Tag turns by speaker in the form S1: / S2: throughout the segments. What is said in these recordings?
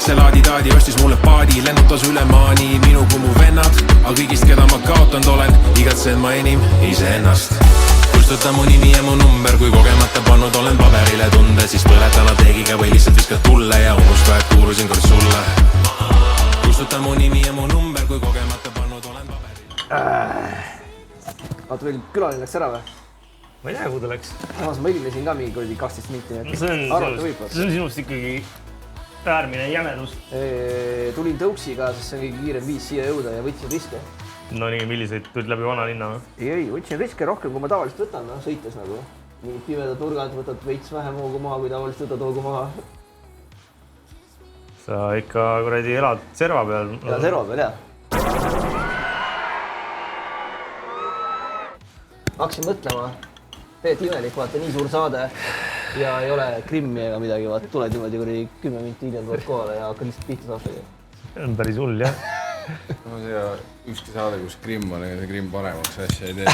S1: see laadi-taadi ostis mulle paadi, lennutas üle maani minu kui mu vennad, aga kõigist, keda ma kaotanud olen, igatsen ma enim iseennast. Kustuta mu nimi ja mu number, kui kogemata pannud olen paberile tunde, siis põleta teegiga või lihtsalt viskad tulle ja unusta, et kuulusin kord sulle. Kustuta mu nimi ja mu number, kui kogemata pannud olen paberile.
S2: Vaata, meil külaline läks ära või?
S3: Ma ei tea, kuhu ta läks.
S2: Samas ma helinesin ka mingi 12 minti.
S3: See on sinust ikkagi äärmine jämedus.
S2: Tulin tõuksiga, sest see on kõige kiirem viis siia jõuda ja võtsin riske.
S3: No nii, milliseid tulid läbi vana linna või?
S2: Ei, võtsin riske rohkem, kui ma tavaliselt võtan, sõites nagu. Mingid pimedad nurgad, võtad veits vähem hoogu maha, kui tavaliselt võtad hoogu maha.
S3: Sa ikka kuradi elad serva peal.
S2: Elad serva peal, jah. Hakkasin mõtlema, teed imelik, vaata, nii suur saade ja ei ole krimmi ega midagi, vaata, tuled niimoodi kuri 10 minti hiljem tuled kohale ja hakkad lihtsalt pihta saastega.
S3: See on päris hull, jah.
S4: Ma see ükski saade, kus krimm on, ega see krimm paremaks asja ei tee.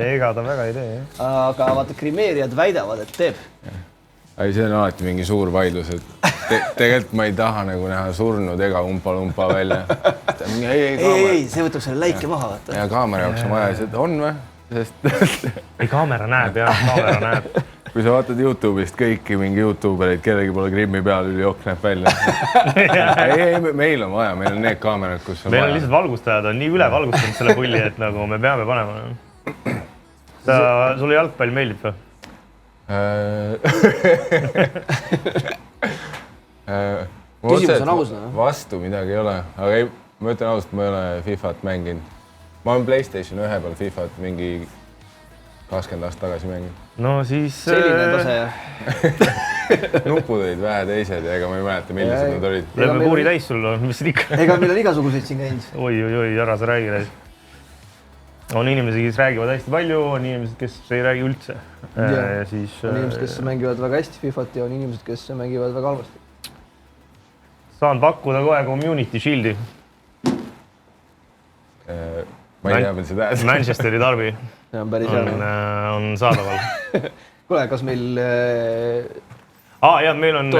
S3: Ega ta väga ei tee, jah.
S2: Aga vaata, krimeerijad väidavad, et teeb.
S4: Ei, see on alati mingi suur vaidlus, et tegelikult ma ei taha nagu näha surnud ega umpa-lumpa välja.
S2: Ei, see võtab selle läike maha, vaata.
S4: Ja kaamera jaoks on vaja, et on või?
S3: Ei, kaamera näeb, jah, kaamera näeb.
S4: Kui sa vaatad YouTube'ist kõiki mingi YouTubereid, kellegi pole krimmi peal, üli jokk näeb välja. Ei, meil on vaja, meil on need kaamerad, kus on
S3: meil on lihtsalt valgustajad, on nii üle valgustanud selle pulli, et nagu me peame panema. Sulle jalgpall meeldib või?
S2: Küsimus on ausna.
S4: Vastu midagi ei ole, aga ei, ma ütlen ausalt, ma ei ole FIFA't mänginud. Ma olen PlayStation 1 peal FIFA't mingi 20 aastat tagasi mänginud.
S3: No siis...
S2: Selline tase.
S4: Nupud olid vähe teised ja ega ma ei mäleta, millised nad olid.
S3: Lööme puuri täis sul, mis siin ikka?
S2: Ega meil on igasuguseid siin käinud.
S3: Oi, ära sa räägi. On inimesi, kes räägivad hästi palju, on inimesed, kes ei räägi üldse.
S2: On inimesed, kes mängivad väga hästi FIFA't ja on inimesed, kes mängivad väga halvasti.
S3: Saan pakkuda kohe Community Shieldi.
S4: Ma ei tea veel seda.
S3: Manchesteri darbi on saadaval.
S2: Kuule, kas meil...
S3: Jah, meil on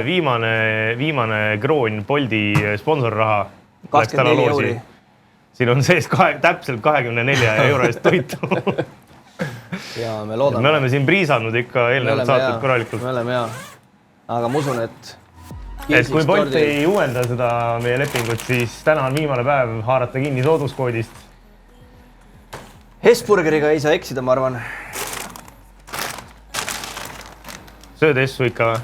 S3: viimane kroon Boldi sponsorraha.
S2: 24 euri.
S3: Siin on sees täpselt 24 euro eest toitu.
S2: Ja me loodame.
S3: Me oleme siin priisanud ikka eelnevad saated korralikult.
S2: Me oleme hea. Aga ma usun, et
S3: kui Bolt ei uuenda seda meie lepingut, siis täna on viimane päev haarata kinni sooduskoodist.
S2: Hesburgeriga ei saa eksida, ma arvan.
S3: Sööd Hessu ikka või?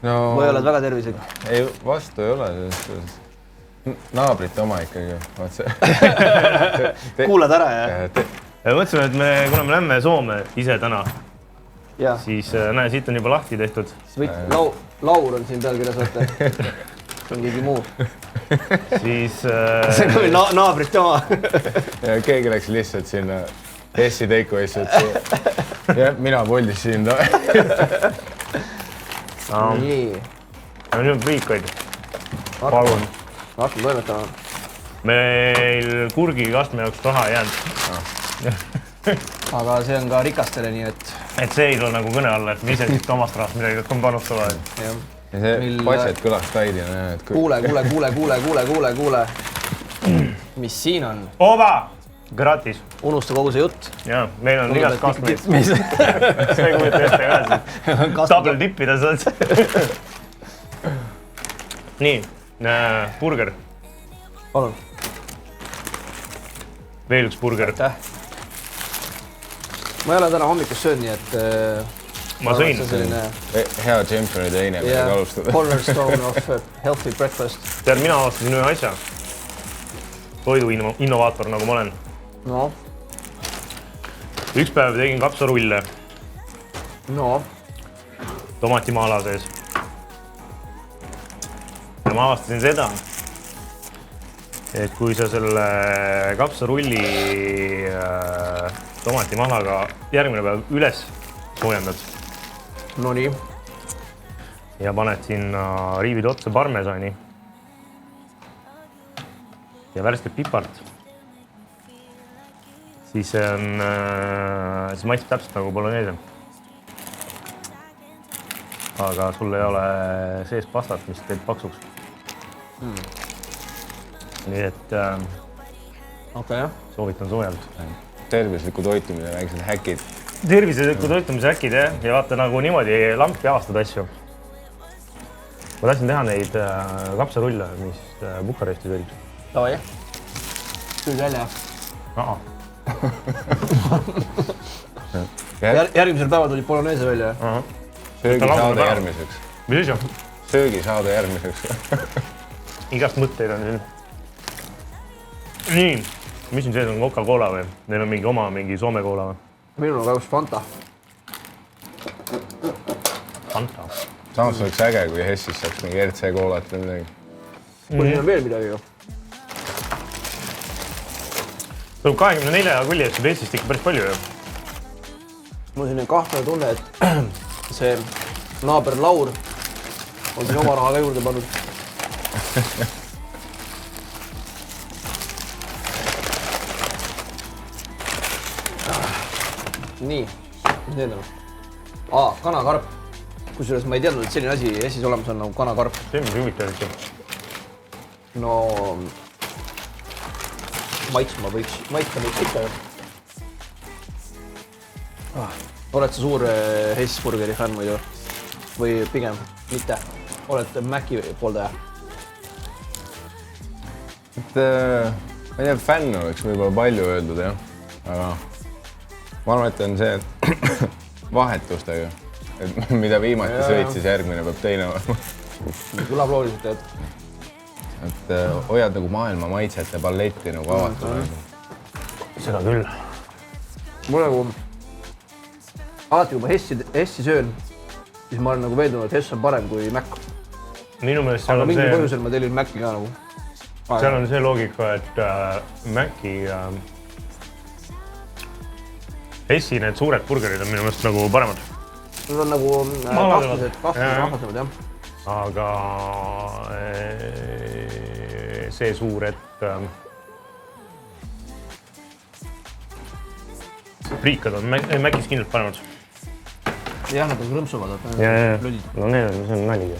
S2: Või oled väga tervisega?
S4: Ei, vastu ei ole. Naabrite oma ikkagi.
S2: Kuulad ära, jah?
S3: Mõtlesime, et kuna me lähme Soome ise täna,
S2: Ja.
S3: siis näe, siit on juba lahti tehtud.
S2: Laur on siin pealkirjas, vaata. See on keegi muu.
S3: Siis...
S2: See on ka naabrite oma.
S4: Ja keegi läks lihtsalt sinna Hessi teiku Hessi, et mina Boldis siin.
S2: Nii.
S3: Nüüd on priikaid. Palun.
S2: Hakkan toimetama.
S3: Meil kurgikastme jaoks raha ei jäänud.
S2: Aga see on ka rikastele, nii et...
S3: Et see ei ole nagu kõne alla, et me ise siit omast rahast midagi hakkame panustama.
S4: Ja see budget kõlaks taidina.
S2: Kuule. Mis siin on?
S3: Oba! Gratis.
S2: Unusta kogu see jutt.
S3: Jaa, meil on igast kastmeid. See ei kujeta ette ka siin. Double tippida saad. Nii, burger.
S2: Palun.
S3: Veel üks burger.
S2: Ma ei ole täna hommikust söönud, nii et...
S3: Ma sõin.
S4: Hea Championi teine, millega alustada.
S2: Cornerstone of healthy breakfast.
S3: Tead, mina avastasin ühe asja. Toidu innovaator, nagu ma olen.
S2: No.
S3: Üks päev tegin kapsarulle.
S2: No.
S3: Tomatimaala sees. Ja ma avastasin seda, et kui sa selle kapsarulli tomatimalaga järgmine päev üles soojendad.
S2: No nii.
S3: Ja paned sinna riivid otsa parmesani. Ja värsket pipart. Siis see maitseb täpselt nagu bolognese. aga sul ei ole sees pastat, mis teeb paksuks. Nii et soovitan soojalt.
S4: Tervisliku toitumine, väiksed häkid.
S3: Tervisliku toitumise häkid, jah. Ja vaata nagu niimoodi lampi avastad asju. Ma tahtsin teha neid kapsarulle, mis Bukarestis olid.
S2: Davai. Süüd välja. Järgmisel päeval tuli Poloneese välja.
S4: Söögisaade järgmiseks.
S3: Mis asja?
S4: Söögisaade järgmiseks.
S3: Igast mõtteid on siin. Nii, mis siin sees on Coca-Cola või? Neil on mingi Soome Cola või?
S2: Minul on kahjuks Fanta.
S3: Fanta.
S4: Samas oleks äge, kui Hessis saaks mingi RC Colat või midagi.
S2: Kui siin on veel midagi ju.
S3: Tuleb 24 kulli, et sul Eestist ikka päris palju ju.
S2: Mul on selline kahtlane tunne, et see naaber Laur on siin oma raha ka juurde pannud. Nii, mis need on? Kanakarp. Kusjuures ma ei teadnud, et selline asi Eestis olemas on nagu kanakarp.
S3: See on mingi huvitav ikka.
S2: No, maitsta võiks ikka ju. Oled sa suur Hessburgeri fänn muidu? Või pigem mitte? Oled Maci pooldaja?
S4: Ma ei tea, fänn oleks võib-olla palju öeldud, jah. Aga ma arvan, et on see, et vahetustega. Et mida viimati sõid, siis järgmine peab teine olema.
S2: Kõlab looliselt, et...
S4: Et hoiad nagu maailma maitsete palletti nagu avatud.
S3: Seda küll.
S2: Mul nagu... Alati kui ma Hessi söön, siis ma olen nagu veendunud, et Hess on parem kui Mac.
S3: Minu meelest seal
S2: aga
S3: on
S2: mingi
S3: see...
S2: põhjusel ma tellin Maci ka nagu.
S3: Seal on see loogika, et Maci... Hessi need suured burgerid on minu meelest nagu paremad.
S2: Need on nagu kahtlased, jah.
S3: Aga see suur, et friikad on Macis kindlalt paremad.
S2: Jah, nad on rõmpsumad.
S3: No need on naligi.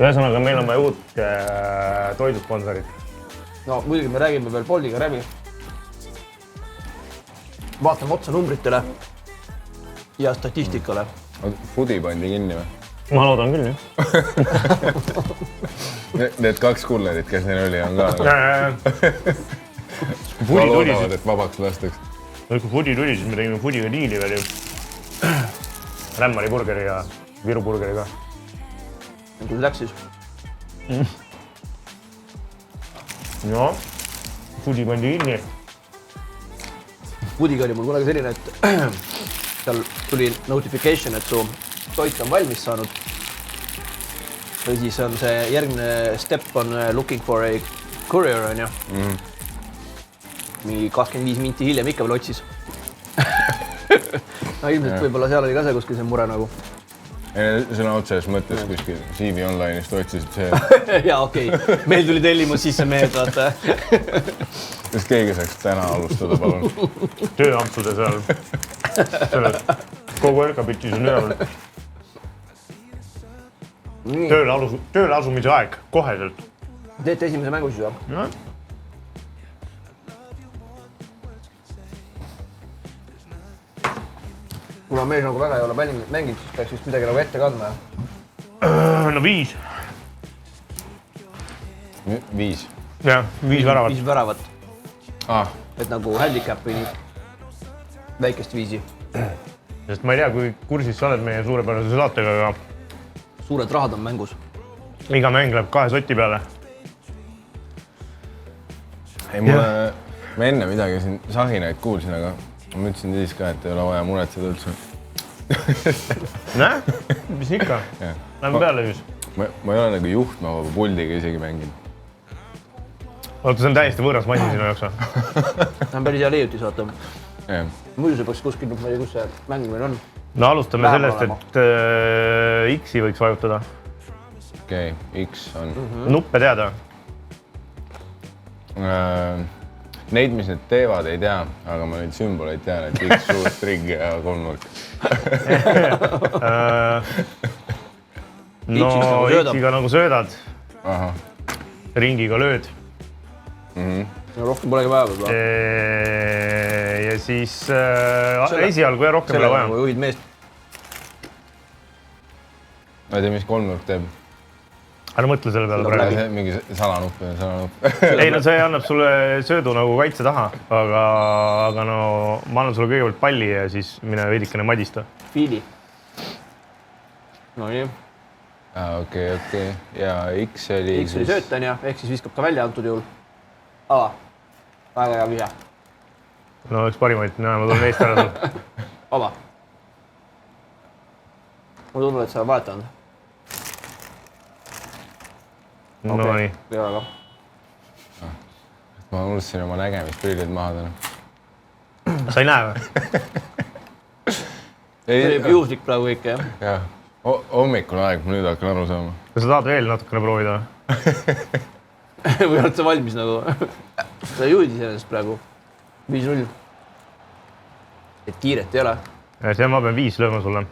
S3: Ühesõnaga, meil on vaja uut toidusponsorit.
S2: No muidugi me räägime veel Boltiga läbi. Vaatame otsa numbritele ja statistikale.
S4: Foodi pandi kinni või?
S3: Ma loodan küll, jah.
S4: Need 2 kullerit, kes neil oli, on ka.
S3: Foodi tuli
S4: loodavad, et vabaks lastaks.
S3: Kui Foodi tuli, siis me tegime Foodiga diili veel ju. Rämmari burgeri ja Viru burgeri ka.
S2: Kuidas läks siis?
S3: No, Foodi pandi kinni.
S2: Foodiga oli mul kunagi selline, et seal tuli notification, et su toit on valmis saanud. Või siis on see järgmine step on looking for a courier, on ju. Mingi 25 minti hiljem ikka veel otsis. No ilmselt võib-olla seal oli ka see kuskil see mure nagu.
S4: Sõna otseses mõttes kuskil CV Online'ist otsisid see.
S2: Jaa, okei. Meil tuli tellimus sisse mehed, vaata.
S4: Kas keegi saaks täna alustada, palun?
S3: Tööampsude seal. Kogu Erkabitis on üleval. Tööle asumise aeg, koheselt.
S2: Teete esimese mängu siis või?
S3: No.
S2: Kuna meil nagu väga ei ole mänginud, siis peaks vist midagi nagu ette kandma.
S3: No 5.
S4: 5?
S3: Jah, 5 väravat.
S2: 5 väravat. Et nagu handicapi nii väikest 5.
S3: Sest ma ei tea, kui kursis sa oled meie suurepärase saatega, aga
S2: suured rahad on mängus.
S3: Iga mäng läheb 2 soti peale.
S4: Ei, ma enne midagi siin sahinaid kuulsin, aga ma ütlesin siis ka, et ei ole vaja muretseda üldse.
S3: Näe? Mis ikka? Lähme peale siis.
S4: Ma ei ole nagu juhtmavaba puldiga isegi mänginud.
S3: Oota, see on täiesti võõras masin sinu jaoks või?
S2: See on päris hea leiutis, vaata. Muidu see peaks kuskil, ma ei tea, kus see mängimine on.
S3: No alustame sellest, et X-i võiks vajutada.
S4: Okei, X on.
S3: Nuppe teada?
S4: Neid, mis need teevad, ei tea, aga ma neid sümboleid tean, et X suur trig ja kolmnurk.
S3: no X-iga nagu söödad,
S4: ahah.
S3: ringiga lööd.
S2: No rohkem polegi vaja võib-olla.
S3: Ja siis esialgu ja rohkem pole vaja.
S2: Sellega juhid meest.
S4: Ma ei tea, mis kolmnurk teeb.
S3: Ära mõtle selle peale praegu.
S4: See mingi salanupp.
S3: Ei no see annab sulle söödu nagu kaitse taha, aga no ma annan sulle kõigepealt palli ja siis mine veidikene madista.
S2: Fiili. No nii.
S4: Okei. Ja X oli
S2: söötanja, ehk siis viskab ka välja antud juhul. Ala. Väga hea vihja.
S3: No üks parimaid, ma tulen eest ära sul.
S2: Vaba. Ma tunnen, et sa vahetanud.
S3: No nii.
S2: Ei ole ka.
S4: Ma unustasin oma nägemisprillid maha täna.
S3: Sa ei näe või?
S2: See oli juhuslik praegu kõik, jah?
S4: Jah. Hommikul aeg, ma nüüd hakkan aru saama.
S3: Kas sa tahad veel natukene proovida?
S2: Või oled sa valmis nagu? Sa juhid iseenesest praegu. 5-0. Et kiiret ei ole.
S3: See ma pean 5 lööma sulle.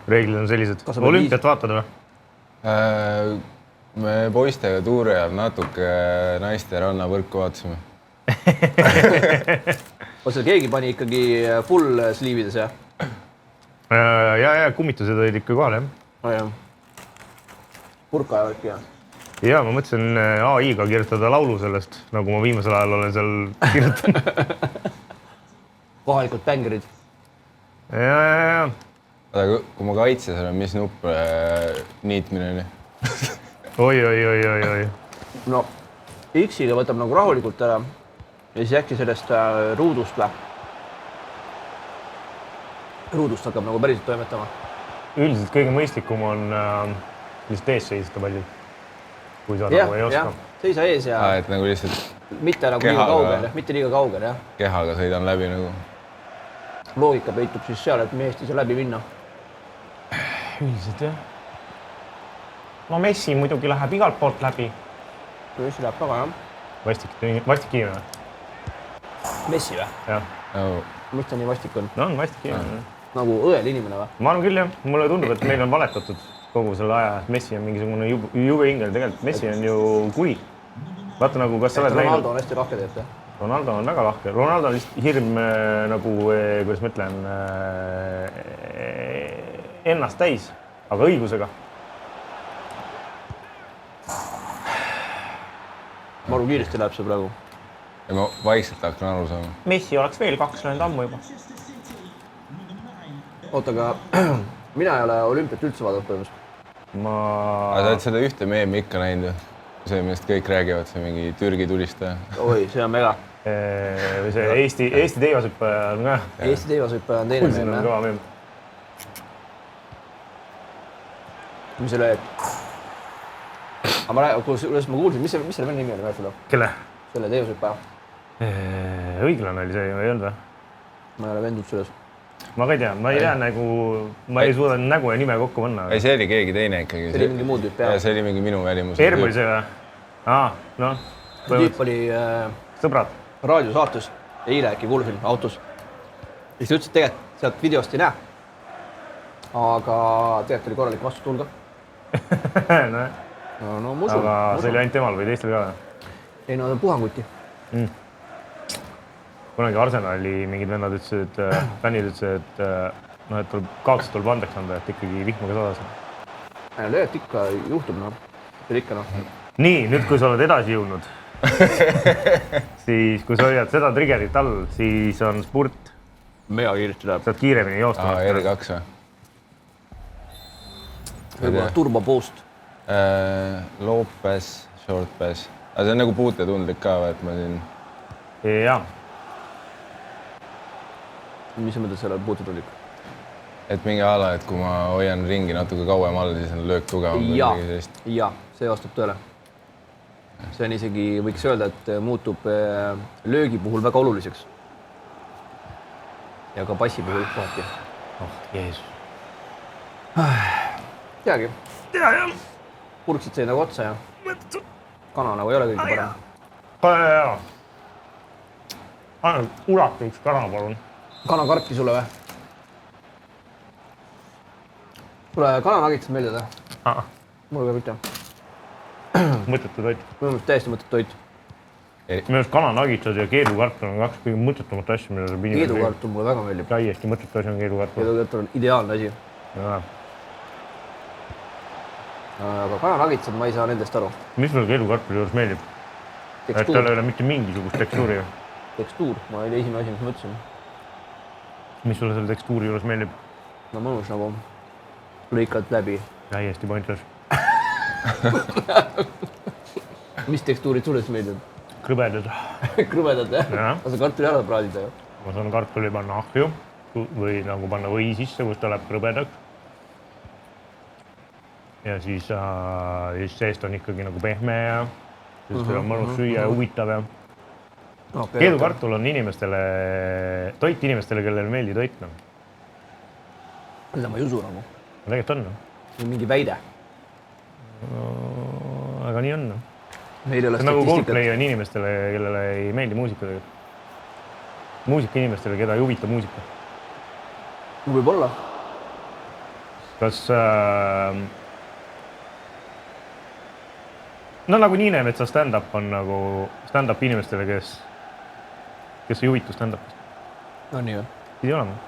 S3: Reeglid on sellised. Olümpiat vaatad või?
S4: Me poistega tuuri ajal natuke naiste rannavõrku vaatasime.
S2: Seal keegi pani ikkagi full sleevides, jah?
S3: Ja kummitused olid ikka kohal, jah.
S2: No jah. Purka ja kõik, jah.
S3: Ja ma mõtlesin AI-ga kirjutada laulu sellest, nagu ma viimasel ajal olen seal kirjutanud.
S2: Kohalikud bängerid.
S3: Ja.
S4: Aga kui ma kaitses olen, mis nupp niitmine oli?
S3: Oi.
S2: No, X-iga võtab nagu rahulikult ära ja siis äkki sellest ruudust või? Ruudust hakkab nagu päriselt toimetama.
S3: Üldiselt kõige mõistlikum on lihtsalt ees seista palju, kui sa nagu ei oska.
S2: Seisa ees ja
S4: Et nagu lihtsalt
S2: mitte nagu liiga kaugel, jah.
S4: Kehaga sõidan läbi nagu.
S2: Loogika peitub siis seal, et meest ei saa läbi minna.
S3: Üldiselt, jah. No Messi muidugi läheb igalt poolt läbi.
S2: Messi läheb taga, jah.
S3: Vastik inimene.
S2: Messi või?
S3: Jah.
S2: Mis ta nii vastik on?
S3: No on vastik inimene.
S2: Nagu õel inimene või?
S3: Ma arvan küll, jah. Mulle tundub, et meil on valetatud kogu selle aja. Messi on mingisugune jube ingel. Tegelikult Messi on ju kuli. Vaata nagu, kas sa oled läinud...
S2: Ronaldo on hästi lahke teeb, jah?
S3: Ronaldo on väga lahke. Ronaldo on lihtsalt hirm nagu, kuidas ma ütlen, ennast täis, aga õigusega.
S2: Maru kiiresti läheb see praegu.
S4: Ja ma vaikselt hakkan aru saama.
S3: Messi oleks veel 2 löönud ammu juba.
S2: Oota, aga mina ei ole olümpiat üldse vaadanud põhimõtteliselt.
S4: Aga sa oled seda ühte meemi ikka näinud ju? See, millest kõik räägivad, see mingi Türgi tulistaja.
S2: Oi, see on mega.
S3: Või see Eesti teivashüppaja on ka.
S2: Eesti teivashüppaja on teine meem,
S3: jah? Meem.
S2: Mis see lööb? Aga ma kuulsin, mis selle nimi oli sulle?
S3: Kelle?
S2: Selle teivashüppaja.
S3: Õiglane oli see, ei olnud või?
S2: Ma ei ole vendud selles.
S3: Ma ka ei tea, ma ei tea nagu, ma ei suuda nägu ja nime kokku panna.
S4: Ei, see oli keegi teine ikkagi.
S2: See oli mingi muud tüüp, jah.
S4: See oli mingi minu välimus.
S3: Erm oli see või? Noh.
S2: Tüüp oli
S3: sõbrad.
S2: Raadiosaates, eile äkki kuulsin autos. Ja siis ta ütles, et tegelikult sealt videost ei näe. Aga tegelikult oli korralik vastustuul ka. No musu.
S3: Aga see oli ainult temal või teistel ka?
S2: Ei, no puhanguti.
S3: Kunagi Arsenali mingid vennad ütlesid, fännid ütlesid, et kaotused tuleb andeks anda, et ikkagi vihma ka sadas.
S2: Lööt ikka juhtub, noh. See oli ikka, noh.
S3: Nii, nüüd kui sa oled edasi jõudnud, siis kui sa hoiad seda triggerit all, siis on spurt.
S2: Mega kiiresti läheb.
S3: Saad kiiremini joosta.
S4: R2 või?
S2: Võib-olla turbo boost.
S4: Low-pass, short-pass. Aga see on nagu puutetundlik ka, et ma siin...
S3: Jaa.
S2: Mis sa mõtled selle puutetundlik?
S4: Et mingi ala, et kui ma hoian ringi natuke kauem all, siis on löök tugevam.
S2: Jaa, see vastab tõele. See on isegi, võiks öelda, et muutub löögi puhul väga oluliseks. Ja ka passi puhul kohati.
S3: Jeesus.
S2: Teagi.
S3: Jah.
S2: Purksid sai nagu otsa ja kana nagu ei ole kõige parem.
S3: Jaa. Ainult urata üks kana, palun.
S2: Kanakarpi sulle või? Mulle kananagitsed meeldida. Mulle ka mitte.
S3: Mõttetu toit.
S2: Minu meelest täiesti mõttetu toit.
S3: Minu arust kananagitsed ja keedukartul on 2 kõige mõttetumat asja, mida saab inimene.
S2: Keedukartul mulle väga meeldib.
S3: Täiesti mõttetu asi on keedukartul.
S2: Keedukartul on ideaalne asi. Aga kananagitsed ma ei saa nendest aru.
S3: Mis sulle keedukartuli juures meeldib? Et tal ei ole mitte mingisugust tekstuuri.
S2: Tekstuur, ma oli esimene asi, mis mõtlesin.
S3: Mis sulle selle tekstuuri juures meeldib?
S2: No mõnus nagu lõikad läbi.
S3: Täiesti pointless.
S2: Mis tekstuurid sulle siis meeldivad?
S3: Krõbedad.
S2: Krõbedad, jah?
S3: Jah.
S2: Aga sa kartuli ära praadida ju?
S3: Ma saan kartuli panna ahju või nagu panna või sisse, kus ta läheb krõbedaks. Ja siis seest on ikkagi nagu pehme ja siis on mõnus süüa ja huvitav ja keedukartul on toit inimestele, kellele ei meeldi toit.
S2: Mida ma ei usu nagu.
S3: Tegelikult on.
S2: Mingi väide.
S3: Aga nii on.
S2: Meil ei ole
S3: nagu
S2: statistikat.
S3: Coldplay on inimestele, kellele ei meeldi muusika. Muusika inimestele, keda ei huvita muusika.
S2: Võib olla.
S3: Kas... No nagu Niinemetsa stand-up on nagu stand-up inimestele, kes ei huvitu stand-upist.
S2: No nii on.
S3: Pidi olema.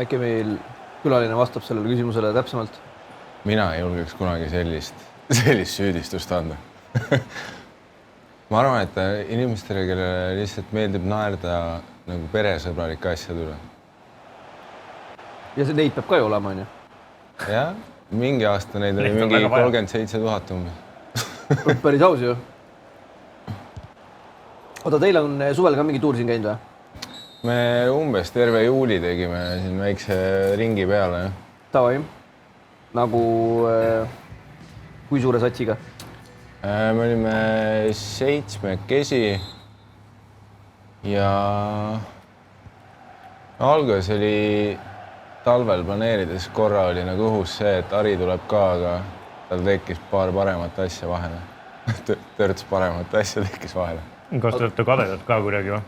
S2: Äkki meil külaline vastab sellele küsimusele täpsemalt.
S4: Mina ei julgeks kunagi sellist süüdistust anda. Ma arvan, et inimestele, kellele lihtsalt meeldib naerda nagu peresõbralike asjadele.
S2: Ja see neid peab ka ju olema, on ju?
S4: Jah, mingi aasta neid oli mingi 37 000 umbes.
S2: Päris aus ju. Oota, teil on suvel ka mingi tuur siin käinud või?
S4: Me umbes terve juuli tegime siin väikse ringi peale.
S2: Tavai. Nagu kui suure satsiga?
S4: Me olime 7 ja alguses oli talvel planeerides korra oli nagu õhus see, et Ari tuleb ka, aga tal tekkis paar paremat asja vahele. Törts paremat asja tekkis vahele.
S3: Kas te olete kadedad ka kuidagi või?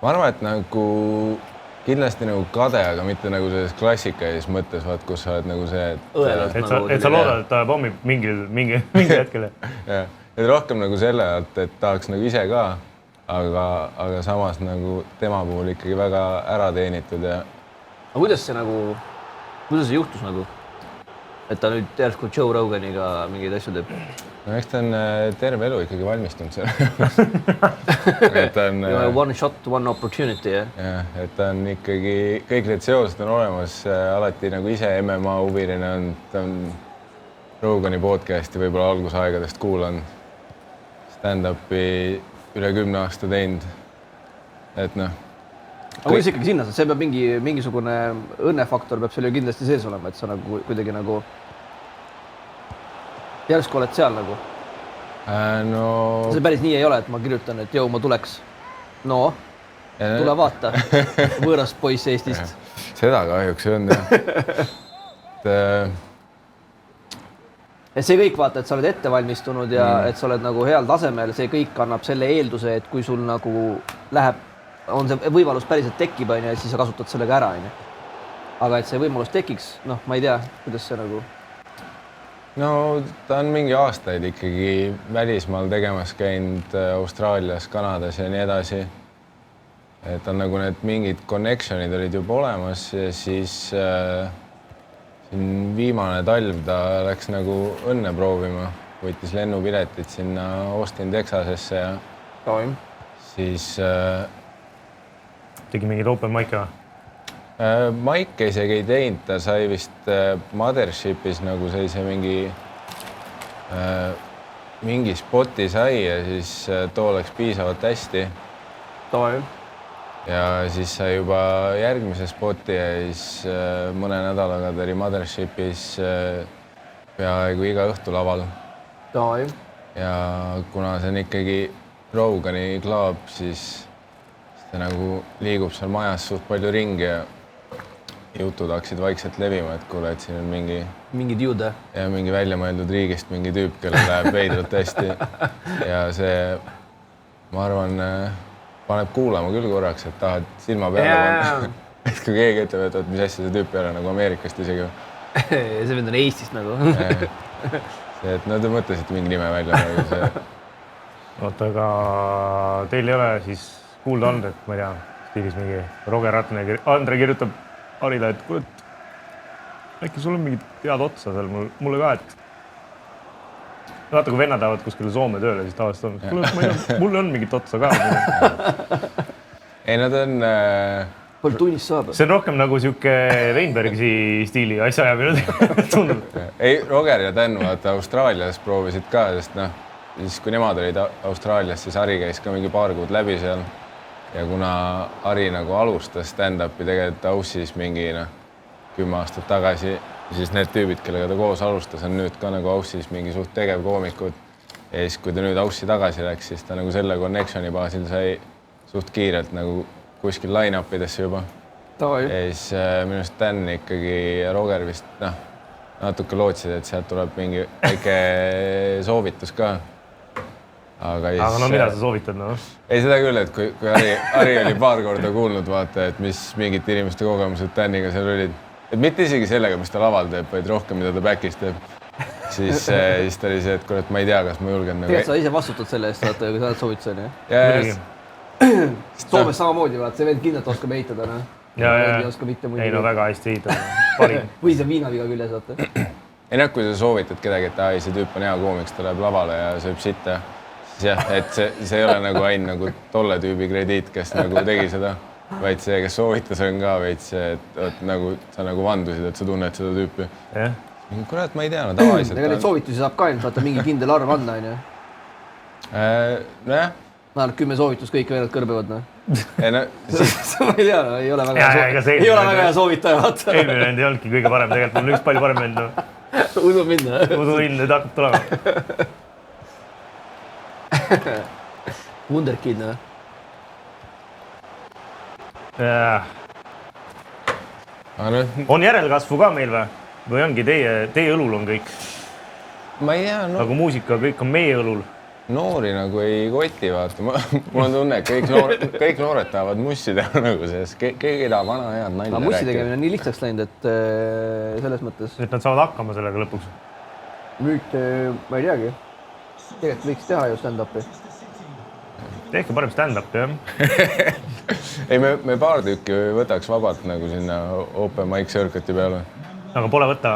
S4: Ma arvan, et nagu kindlasti nagu kade, aga mitte nagu selles klassikalises mõttes, kus sa oled nagu see,
S3: et sa loodad, et ta pommib mingi hetkel.
S4: Ja, et rohkem nagu selle alt, et tahaks nagu ise ka, aga samas nagu tema puhul ikkagi väga ära teenitud ja...
S2: Aga kuidas see juhtus nagu? Et ta nüüd järsku Joe Roganiga mingeid asju teeb?
S4: No eks ta on terve elu ikkagi valmistunud selle.
S2: One shot, one opportunity, jah?
S4: Jah, et ta on ikkagi, kõik need seosed on olemas, alati nagu ise MMA huviline on, ta on Rogani podcasti võib-olla algusaegadest kuulanud, stand-upi üle 10 aasta teinud, et noh.
S2: Aga kuidas ikkagi sinna, see peab mingisugune õnnefaktor peab seal ju kindlasti sees olema, et sa nagu kuidagi nagu järsku oled seal nagu.
S4: No...
S2: See päris nii ei ole, et ma kirjutan, et jõu, ma tuleks. No, tule vaata, võõras poiss Eestist.
S4: Seda kahjuks on, jah.
S2: Et see kõik vaata, et sa oled ette valmistunud ja et sa oled nagu heal tasemel, see kõik annab selle eelduse, et kui sul nagu läheb, on see võimalus päriselt tekib, ja siis sa kasutad sellega ära. Aga et see võimalus tekiks, noh, ma ei tea, kuidas see nagu...
S4: No ta on mingi aastaid ikkagi välismaal tegemas käinud Austraalias, Kanadas ja nii edasi. Et on nagu need mingid connectionid olid juba olemas ja siis siin viimane talv ta läks nagu õnne proovima. Võttis lennupiletit sinna Austin, Texasesse ja siis...
S3: Tegi mingid open mic'e või?
S4: Maike isegi ei teinud, ta sai vist Mothershipis nagu sellise mingi spoti sai ja siis too läks piisavalt hästi. Ja siis sai juba järgmise spoti ja siis mõne nädalaga ta oli Mothershipis peaaegu iga õhtu laval. Ja kuna see on ikkagi Rogani klaab, siis ta nagu liigub seal majas suht palju ringi ja jutud hakkasid vaikselt levima, et kuule, et siin on
S2: mingi dude.
S4: Ja mingi väljamõeldud riigist mingi tüüp, kellel läheb veidralt hästi. Ja see, ma arvan, paneb kuulama küll korraks, et tahad silma peale panna. et kui keegi ütleb, et mis asja see tüüp ei ole nagu Ameerikast isegi.
S2: See vend on Eestist nagu.
S4: See, et no te mõtlesite mingi nime välja.
S3: Oota, aga teil ei ole siis kuulda olnud, et ma ei tea, stiilis mingi Roger Andre kirjutab Harile, et kurat, äkki sul on mingid head otsa seal, mulle ka, et vaata, kui vennad lähevad kuskile Soome tööle, siis tavaliselt on, kuule, mulle on mingit otsa ka.
S4: Ei, nad on...
S2: Palju tunnis saab?
S3: See on rohkem nagu siuke Weinbergsi stiili asja ja minu tundub.
S4: Ei, Roger ja Dan vaata Austraalias proovisid ka, sest noh, siis kui nemad olid Austraalias, siis Harri käis ka mingi paar kuud läbi seal. Ja kuna Harri nagu alustas stand-upi tegelikult Aussis mingi 10 aastat tagasi, siis need tüübid, kellega ta koos alustas, on nüüd ka nagu Aussis mingi suht tegevkoomikud. Ja siis, kui ta nüüd Aussi tagasi läks, siis ta nagu selle connectioni baasil sai suht kiirelt nagu kuskil line-upidesse juba. Ja siis minu arust Dan ikkagi ja Roger vist natuke lootsid, et sealt tuleb mingi väike soovitus ka. Aga
S3: no mida sa soovitad? No?
S4: Ei seda küll, et kui Harri oli paar korda kuulnud, vaata, et mis mingite inimeste kogemused Daniga seal olid. Et mitte isegi sellega, mis ta laval teeb, vaid rohkem, mida ta back'is teeb. Siis ta oli see, et kurat, ma ei tea, kas ma julgen.
S2: Tegelikult sa ise vastutad selle eest, vaata, kui sa oled soovituseni.
S3: Ja,
S2: Soomes samamoodi, vaata, see vend kindlalt oskab ehitada.
S3: Ei no väga hästi ehitada.
S2: Või see viinaviga küljes, vaata.
S4: Ei kui sa soovitad kedagi, et see tüüp on hea koomiks, ta läheb lavale ja sööb sitta. Siis jah, et see ei ole nagu ain nagu tolle tüübi krediit, kes nagu tegi seda, vaid see, kes soovitas on ka veits see, et nagu sa nagu vandusid, et sa tunned seda tüüpi. Kurat, ma ei tea, no tavaliselt.
S2: Ega neid soovitusi saab ka ainult, vaata mingi kindel arv anda, on ju?
S4: Nojah.
S2: Vähemalt 10 soovitust kõik veelad kõrbevad, no.
S4: Ma
S2: ei tea, ei ole väga hea soovitaja, vaata.
S3: Eelmine vend ei olnudki kõige parem, tegelikult mul üks palju parem vend.
S2: Udu minna.
S3: Udu minna, nüüd hakkab tulema.
S2: Wunderkid, no.
S3: On järelkasvu ka meil või? Või ongi teie õlul on kõik?
S4: Ma ei tea,
S3: Nagu muusika, kõik on meie õlul.
S4: Noori nagu ei koti, vaata. Mul on tunne, et kõik noored tahavad mussi teha nagu sees. Keegi tahab vana head naine rääkida.
S2: Mussi tegemine on nii lihtsaks läinud, et selles mõttes...
S3: Et nad saavad hakkama sellega lõpuks?
S2: Nüüd, ma ei teagi. Tegelikult võiks teha ju stand-upi.
S3: Tehke parem stand-upi, jah?
S4: Ei, me paar tükki võtaks vabalt nagu sinna open mic circuit'i peale.
S3: Aga pole võtta?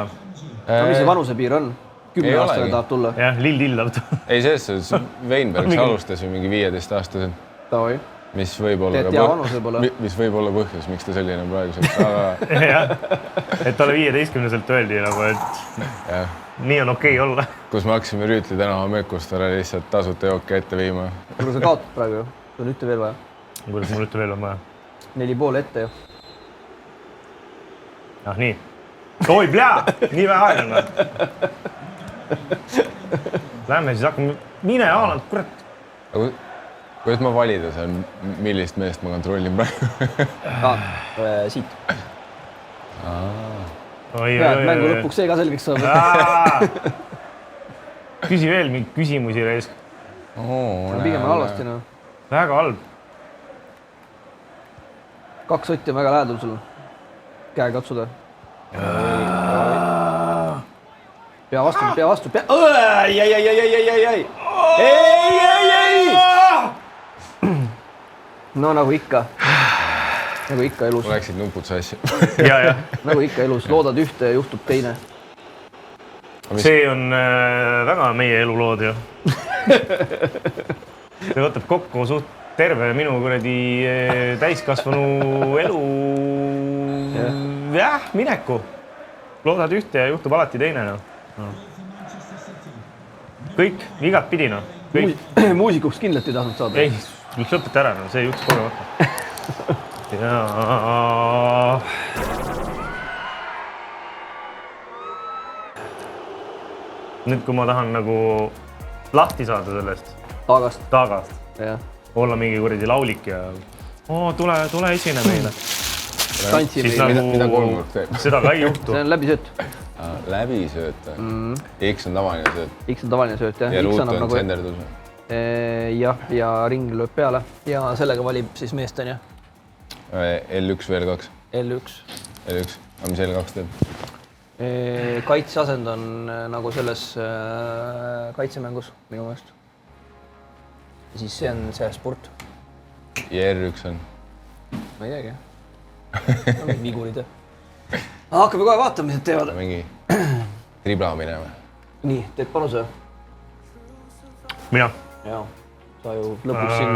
S2: Mis see vanusepiir on? 10 aastane tahab tulla.
S3: Jah, lill tahab.
S4: Ei, selles Weinbergs alustas ju mingi 15-aastasen.
S2: Tavai.
S4: Mis võib olla põhjus, miks ta selline praeguseks.
S3: Jah, et talle 15-selt öeldi nagu, et nii on okei olla.
S4: Kus me hakkasime Rüütli tänava Mekustale lihtsalt tasuta jooke ette viima.
S2: Kuule, sa kaotad praegu ju. Sul on ütte veel vaja.
S3: Kuidas mul ütte veel on vaja?
S2: 4,5 ette ju.
S3: Ah, nii. Oi, plää! Nii vähe aega on. Lähme siis hakkame. Mine, Aaland, kurat.
S4: Kuidas ma valida saan, millist meest ma kontrollin praegu?
S2: Siit.
S3: Oi,
S2: mängu lõpuks see ka selgeks saab.
S3: Küsi veel mingi küsimusi reis.
S2: Pigem on halvasti, no.
S3: Väga halb.
S2: 2 sotti on väga lähedal sul. Käe katsuda. Pea vastu. Ei! No nagu ikka elus.
S4: Läksid nupud sassi.
S3: Ja.
S2: Nagu ikka elus. Loodad ühte ja juhtub teine.
S3: See on väga meie elulood ju. See võtab kokku suht terve minu kuradi täiskasvanu elu mineku. Loodad ühte ja juhtub alati teine. No. Kõik, igat pidi. No.
S2: Muusikuks kindlalt ei tahtnud saada.
S3: Ei, miks lõpeta ära, no. See juhtus kogemata. Nüüd, kui ma tahan nagu lahti saada sellest taagast.
S2: Ja.
S3: Olla mingi kuradi laulik ja tule esine meile.
S2: Tantsi
S3: meile.
S4: Mida kolmkord teeb?
S3: Seda ka ei juhtu.
S2: See on läbisööt.
S4: Läbisööt? X on tavaline sööt.
S2: X on tavaline sööt, jah.
S4: Ja ruut on senderdus.
S2: Ja ring lööb peale ja sellega valib siis meest, on ju?
S4: L1 veel 2.
S2: L1.
S4: L1, aga mis L2 teeb?
S2: Kaitseasend on nagu selles kaitsemängus minu meelest. Ja siis see on see sport.
S4: Ja R1 on?
S2: Ma ei teagi. No, vigurid. Hakkame kohe vaatama, mis need teevad.
S4: Mingi triblamine või?
S2: Nii, teed panuse?
S3: Mina?
S2: Jaa, sa ju lõpuks siin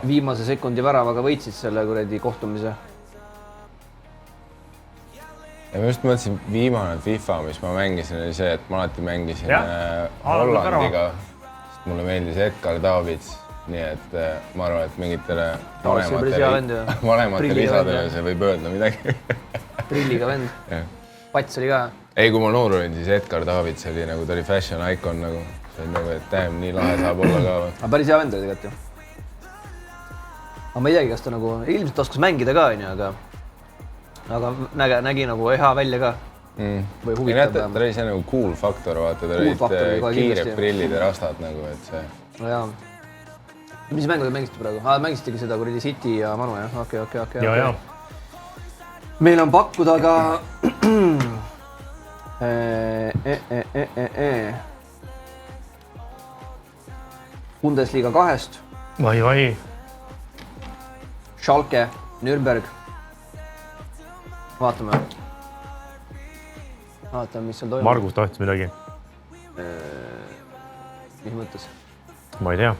S2: viimase sekundi väravaga võitsid selle kuradi kohtumise.
S4: Ja ma just mõtlesin, viimane FIFA, mis ma mängisin, oli see, et ma alati mängisin Hollandiga, sest mulle meeldis Edgar Davids, nii et ma arvan, et mingitele vanematele isadele see võib öelda midagi.
S2: Prilliga vend. Pats oli ka.
S4: Ei, kui ma noor olin, siis Edgar Davids oli nagu, ta oli fashion icon nagu, see on nagu, et damn, nii lahe saab olla ka.
S2: Aga päris hea vend oli tegelikult ju. Aga ma ei teagi, kas ta nagu, ilmselt oskas mängida ka, aga nägi nagu hea välja ka või huvitab.
S4: Ta oli see nagu cool faktor, vaata, ta olid kiired prillid ja rastad nagu, et see.
S2: No jaa. Mis mängu te mängisite praegu? Mängisitegi seda kuradi City ja Manu, jah? Okei.
S3: Ja.
S2: Meil on pakkuda ka Bundesliga 2-st.
S3: Vai.
S2: Schalke, Nürnberg. Vaatame, mis seal toimub.
S3: Margus tahtis midagi.
S2: Mis mõttes?
S3: Ma ei tea.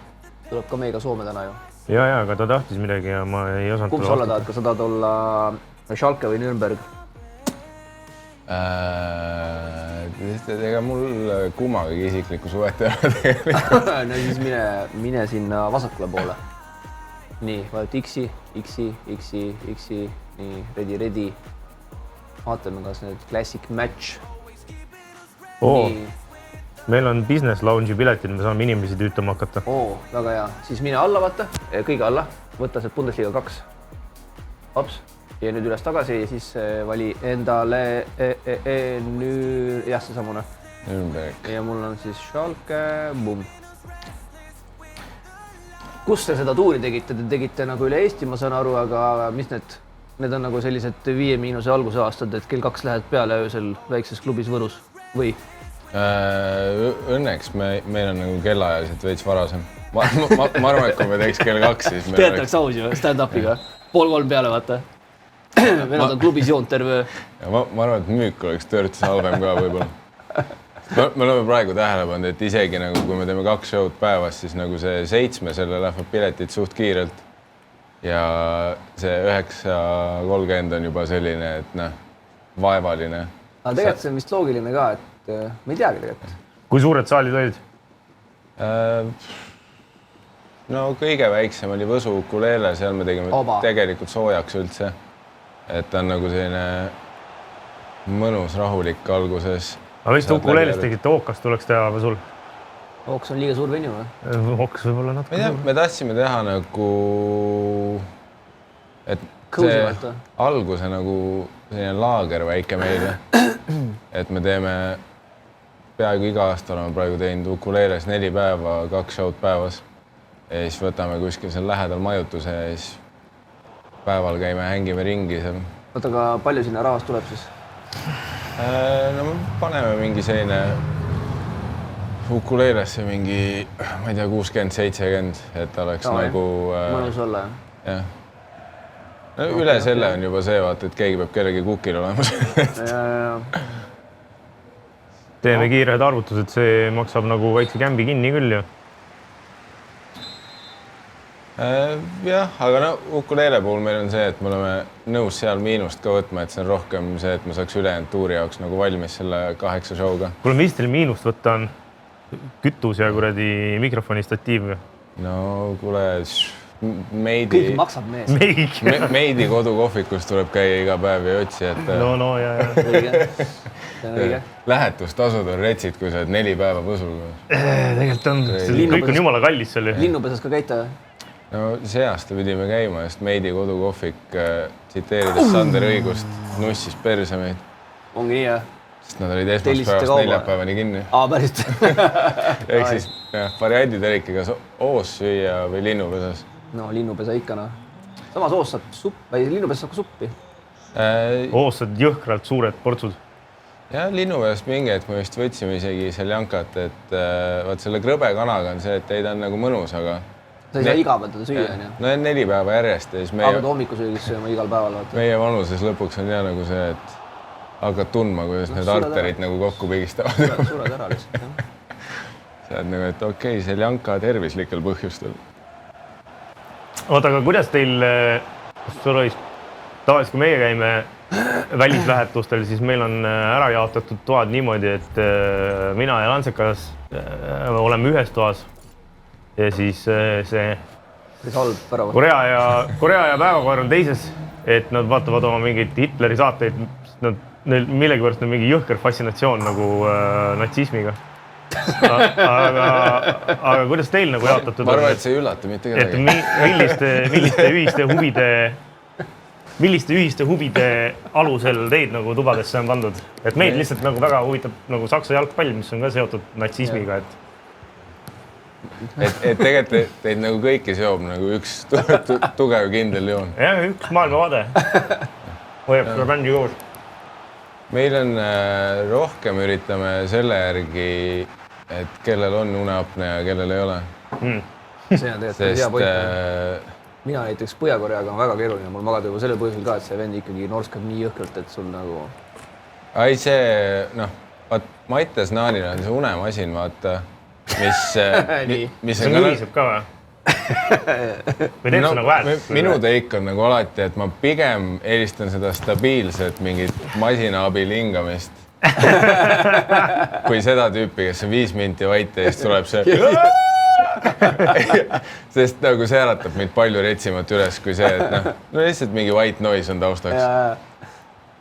S2: Tuleb ka meiega Soome täna ju.
S3: Ja, aga ta tahtis midagi ja ma ei osanud
S2: Kumb sa olla tahad, kas sa tahad olla Schalke või Nürnberg?
S4: Ega mul kummagagi isiklikku suvet ei ole tegelikult.
S2: No siis mine sinna vasakule poole. Nii, vaat X-i, nii, ready. Vaatame, kas need classic match.
S3: Meil on business lounge'i piletid, me saame inimesi tüütama hakata.
S2: Väga hea. Siis mine alla, vaata, kõige alla, võtta see Bundesliga 2. Ops, ja nüüd üles tagasi ja siis vali endale jah, see samune. Ja mul on siis Schalke, bum. Kus te seda tuuri tegite? Te tegite nagu üle Eesti, ma saan aru, aga mis need on nagu sellised 5- alguse aastad, et kell 2 lähed peale öösel väikses klubis Võrus või?
S4: Õnneks meil on nagu kellaajaliselt veits varasem. Ma arvan, et kui me teeks kell 2, siis meil
S2: Teataks aus ju, stand-upiga. 2:30 peale, vaata. Venad on klubis joont terve öö.
S4: Ma arvan, et müük oleks törts halvem ka võib-olla. Me oleme praegu tähele pannud, et isegi nagu kui me teeme 2 show'd päevas, siis nagu see 7 selle lähevad piletid suht kiirelt. Ja see 9:30 on juba selline, et vaevaline.
S2: Aga tegelikult see on vist loogiline ka, et ma ei teagi tegelikult.
S3: Kui suured saalid olid?
S4: No kõige väiksem oli Võsu Ukulele, seal me tegime tegelikult soojaks üldse. Et ta on nagu selline mõnus, rahulik alguses.
S3: Aga vist Ukuleelist tegite Ookas tuleks teha või sul?
S2: Ookas on liiga suur venju või?
S3: Ookas võib olla natuke suur.
S4: Me tahtsime teha nagu, et see alguse nagu selline laager väike meile. Et me teeme, peaaegu iga aasta oleme praegu teinud Ukuleeles 4 päeva, 2 show'd päevas. Ja siis võtame kuskil seal lähedal majutuse ja siis päeval käime, hängime ringi seal.
S2: Oota, aga palju sinna rahvast tuleb siis?
S4: No me paneme mingi selline Ukuleelesse mingi, ma ei tea, 60-70, et oleks nagu...
S2: Mõnus olla,
S4: jah? No üle selle on juba see, vaata, et keegi peab kellegi kukil olemas.
S3: Teeme kiired arvutused, see maksab nagu väikse kämbi kinni küll ju.
S4: Jah, aga Ukuleele puhul meil on see, et me oleme nõus seal miinust ka võtma, et see on rohkem see, et me saaks ülejäänud tuuri jaoks nagu valmis selle 8 show'ga.
S3: Kuule, mis teil miinust võtta on? Kütus ja kuradi mikrofoni statiiv?
S4: No kuule, Meidi...
S2: Kõik maksab mees.
S4: Meidi kodukohvikus tuleb käia iga päev ja otsi, et...
S3: No, ja.
S2: Õige.
S4: Lähetustasud on retsid, kui sa oled 4 päeva Võsul.
S3: Tegelikult on. Kõik on jumala kallis seal ju.
S2: Linnupesas ka käite?
S4: No see aasta pidime käima, sest Meidi kodukohvik, tsiteerides Sander Õigust, nussis perse meid.
S2: Ongi nii, jah?
S4: Sest nad olid esmaspäevast 4 päevani kinni.
S2: Päris.
S4: Ehk siis variandid olidki kas oos süüa või linnupesas.
S2: No linnupesa ikka, noh. samas Oos saab suppi, Linnuvees saab ka suppi.
S3: Oostad jõhkralt suured portsud.
S4: Ja Linnuveest mingi hetk me vist võtsime isegi seljankat, et vaat selle krõbe kanaga on see, et ei ta on nagu mõnus, aga...
S2: Sa ei saa iga päev teda süüa, on ju?
S4: No 4 päeva järjest ja siis
S2: meie... Aga hommikusöögis sööma igal päeval. Vaata.
S4: Meie vanuses lõpuks on jah nagu see, et hakkad tundma, kuidas need arterid nagu kokku pigistavad.
S2: Sured ära lihtsalt, jah.
S4: Sa oled nagu, et okei, seljanka tervislikel põhjustel.
S3: Oota, aga kuidas teil, tavaliselt kui meie käime välislähetustel, siis meil on ära jaotatud toad niimoodi, et mina ja Lantsekas oleme ühes toas ja siis see Korea ja päevakoer on teises, et nad vaatavad oma mingeid Hitleri saateid, neil millegipärast on mingi jõhker fassinatsioon nagu natsismiga. Aga kuidas teil nagu jaotatud
S4: on? Ma arvan, et see ei üllata mitte kedagi. Milliste ühiste huvide alusel teid nagu tubadesse on pandud? Et meid lihtsalt nagu väga huvitab nagu Saksa jalgpall, mis on ka seotud natsismiga. Et tegelikult teid nagu kõiki seob nagu üks tugev kindel joon. Jah, üks maailmavaade. Hoiab seda bändi koos. Meil on rohkem üritame selle järgi, et kellel on uneapne ja kellel ei ole.
S2: See on tegelikult hea point. Mina näiteks Põhja-Koreaga on väga keeruline. Mul magada juba selle põhjusel ka, et see vend ikkagi norskab nii jõhkralt, et sul nagu... Ai see, vaat Mattias Naanil on see unemasin, vaata, mis on... See ühiseb ka või? Või teeb see nagu häält? Minu teik on nagu alati, et ma pigem eelistan seda stabiilset mingit masina abil hingamist. Kui seda tüüpi, kes on 5 minti vait ja siis tuleb see... Sest nagu see äratab mind palju retsimat üles kui see, et lihtsalt mingi white noise on taustaks.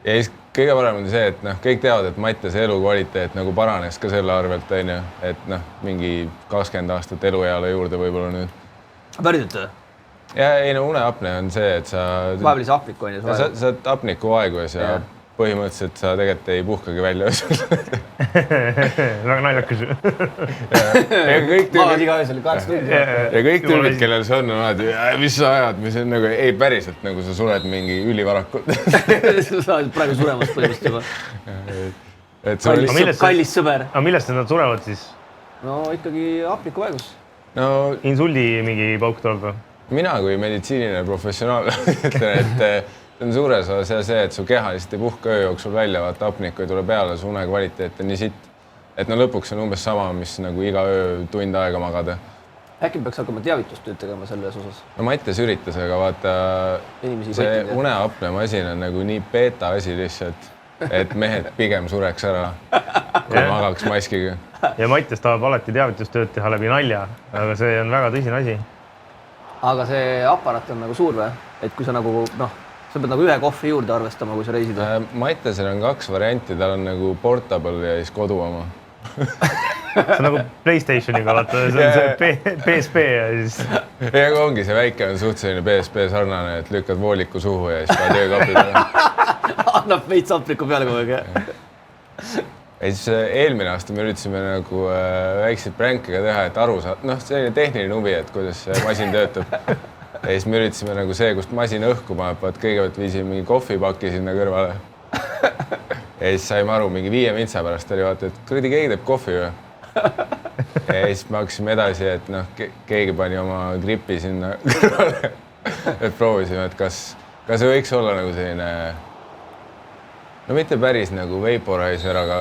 S2: Ja siis kõige parem on see, et kõik teavad, et Mattiase elukvaliteet nagu paranes ka selle arvelt, et mingi 20 aastat elueale juurde võib-olla nüüd. Päriselt või?
S4: Ja ei uneapne on see, et sa...
S2: Vahepeal siis apniku on ju?
S4: Sa oled apniku aegues ja põhimõtteliselt sa tegelikult ei puhkagi välja öösel. Väga naljakas.
S2: Magad iga öösel 8 tundi.
S4: Ja kõik tüübid, kellel see on alati, mis sa ajad, mis on nagu, ei päriselt nagu sa sured mingi ülivarakult.
S2: Sa oled praegu suremast põhimõtteliselt juba. Kallis sõber.
S3: Aga millest nad surevad siis?
S2: No ikkagi apniku vaigus.
S3: Insuldi mingi pauk tuleb või?
S4: Mina kui meditsiiniline professionaal ütlen, et see on suures osas see, et su keha lihtsalt ei puhka öö jooksul välja, vaata apniku ei tule peale, su unekvaliteet on nii sitt. Et lõpuks on umbes sama, mis nagu iga öö tund aega magada.
S2: Äkki peaks hakkama teavitustööd tegema selles osas?
S4: No Mattias üritas, aga vaata see uneapne masin on nagu nii beta asi lihtsalt, et mehed pigem sureks ära, kui magaks maskiga.
S3: Ja Mattias tahab alati teavitustööd teha läbi nalja, aga see on väga tõsine asi.
S2: Aga see aparaat on nagu suur või? Et kui sa nagu, sa pead nagu ühe kohvri juurde arvestama, kui sa reisid.
S4: Mattiasel on 2 varianti, tal on nagu portable ja siis kodu oma.
S3: See on nagu PlayStationiga, vaata, see on see PSP ja siis...
S4: Ja kui ongi see väike on suhteliselt PSP sarnane, et lükkad vooliku suhu ja siis paned öökapi peale.
S2: Annab veits apniku peale kogu aeg.
S4: Ja siis eelmine aasta me üritasime nagu väikseid pränkiga teha, et aru saad, selline tehniline huvi, et kuidas see masin töötab. Ja siis me üritasime nagu see, kust masin õhku paneb, et kõigepealt viisime mingi kohvipaki sinna kõrvale. Ja siis saime aru mingi 5 mintsa pärast oli vaata, et kuradi keegi teeb kohvi või. Ja siis me hakkasime edasi, et keegi pani oma gripi sinna kõrvale. Et proovisime, et kas see võiks olla nagu selline, mitte päris nagu vaporizer, aga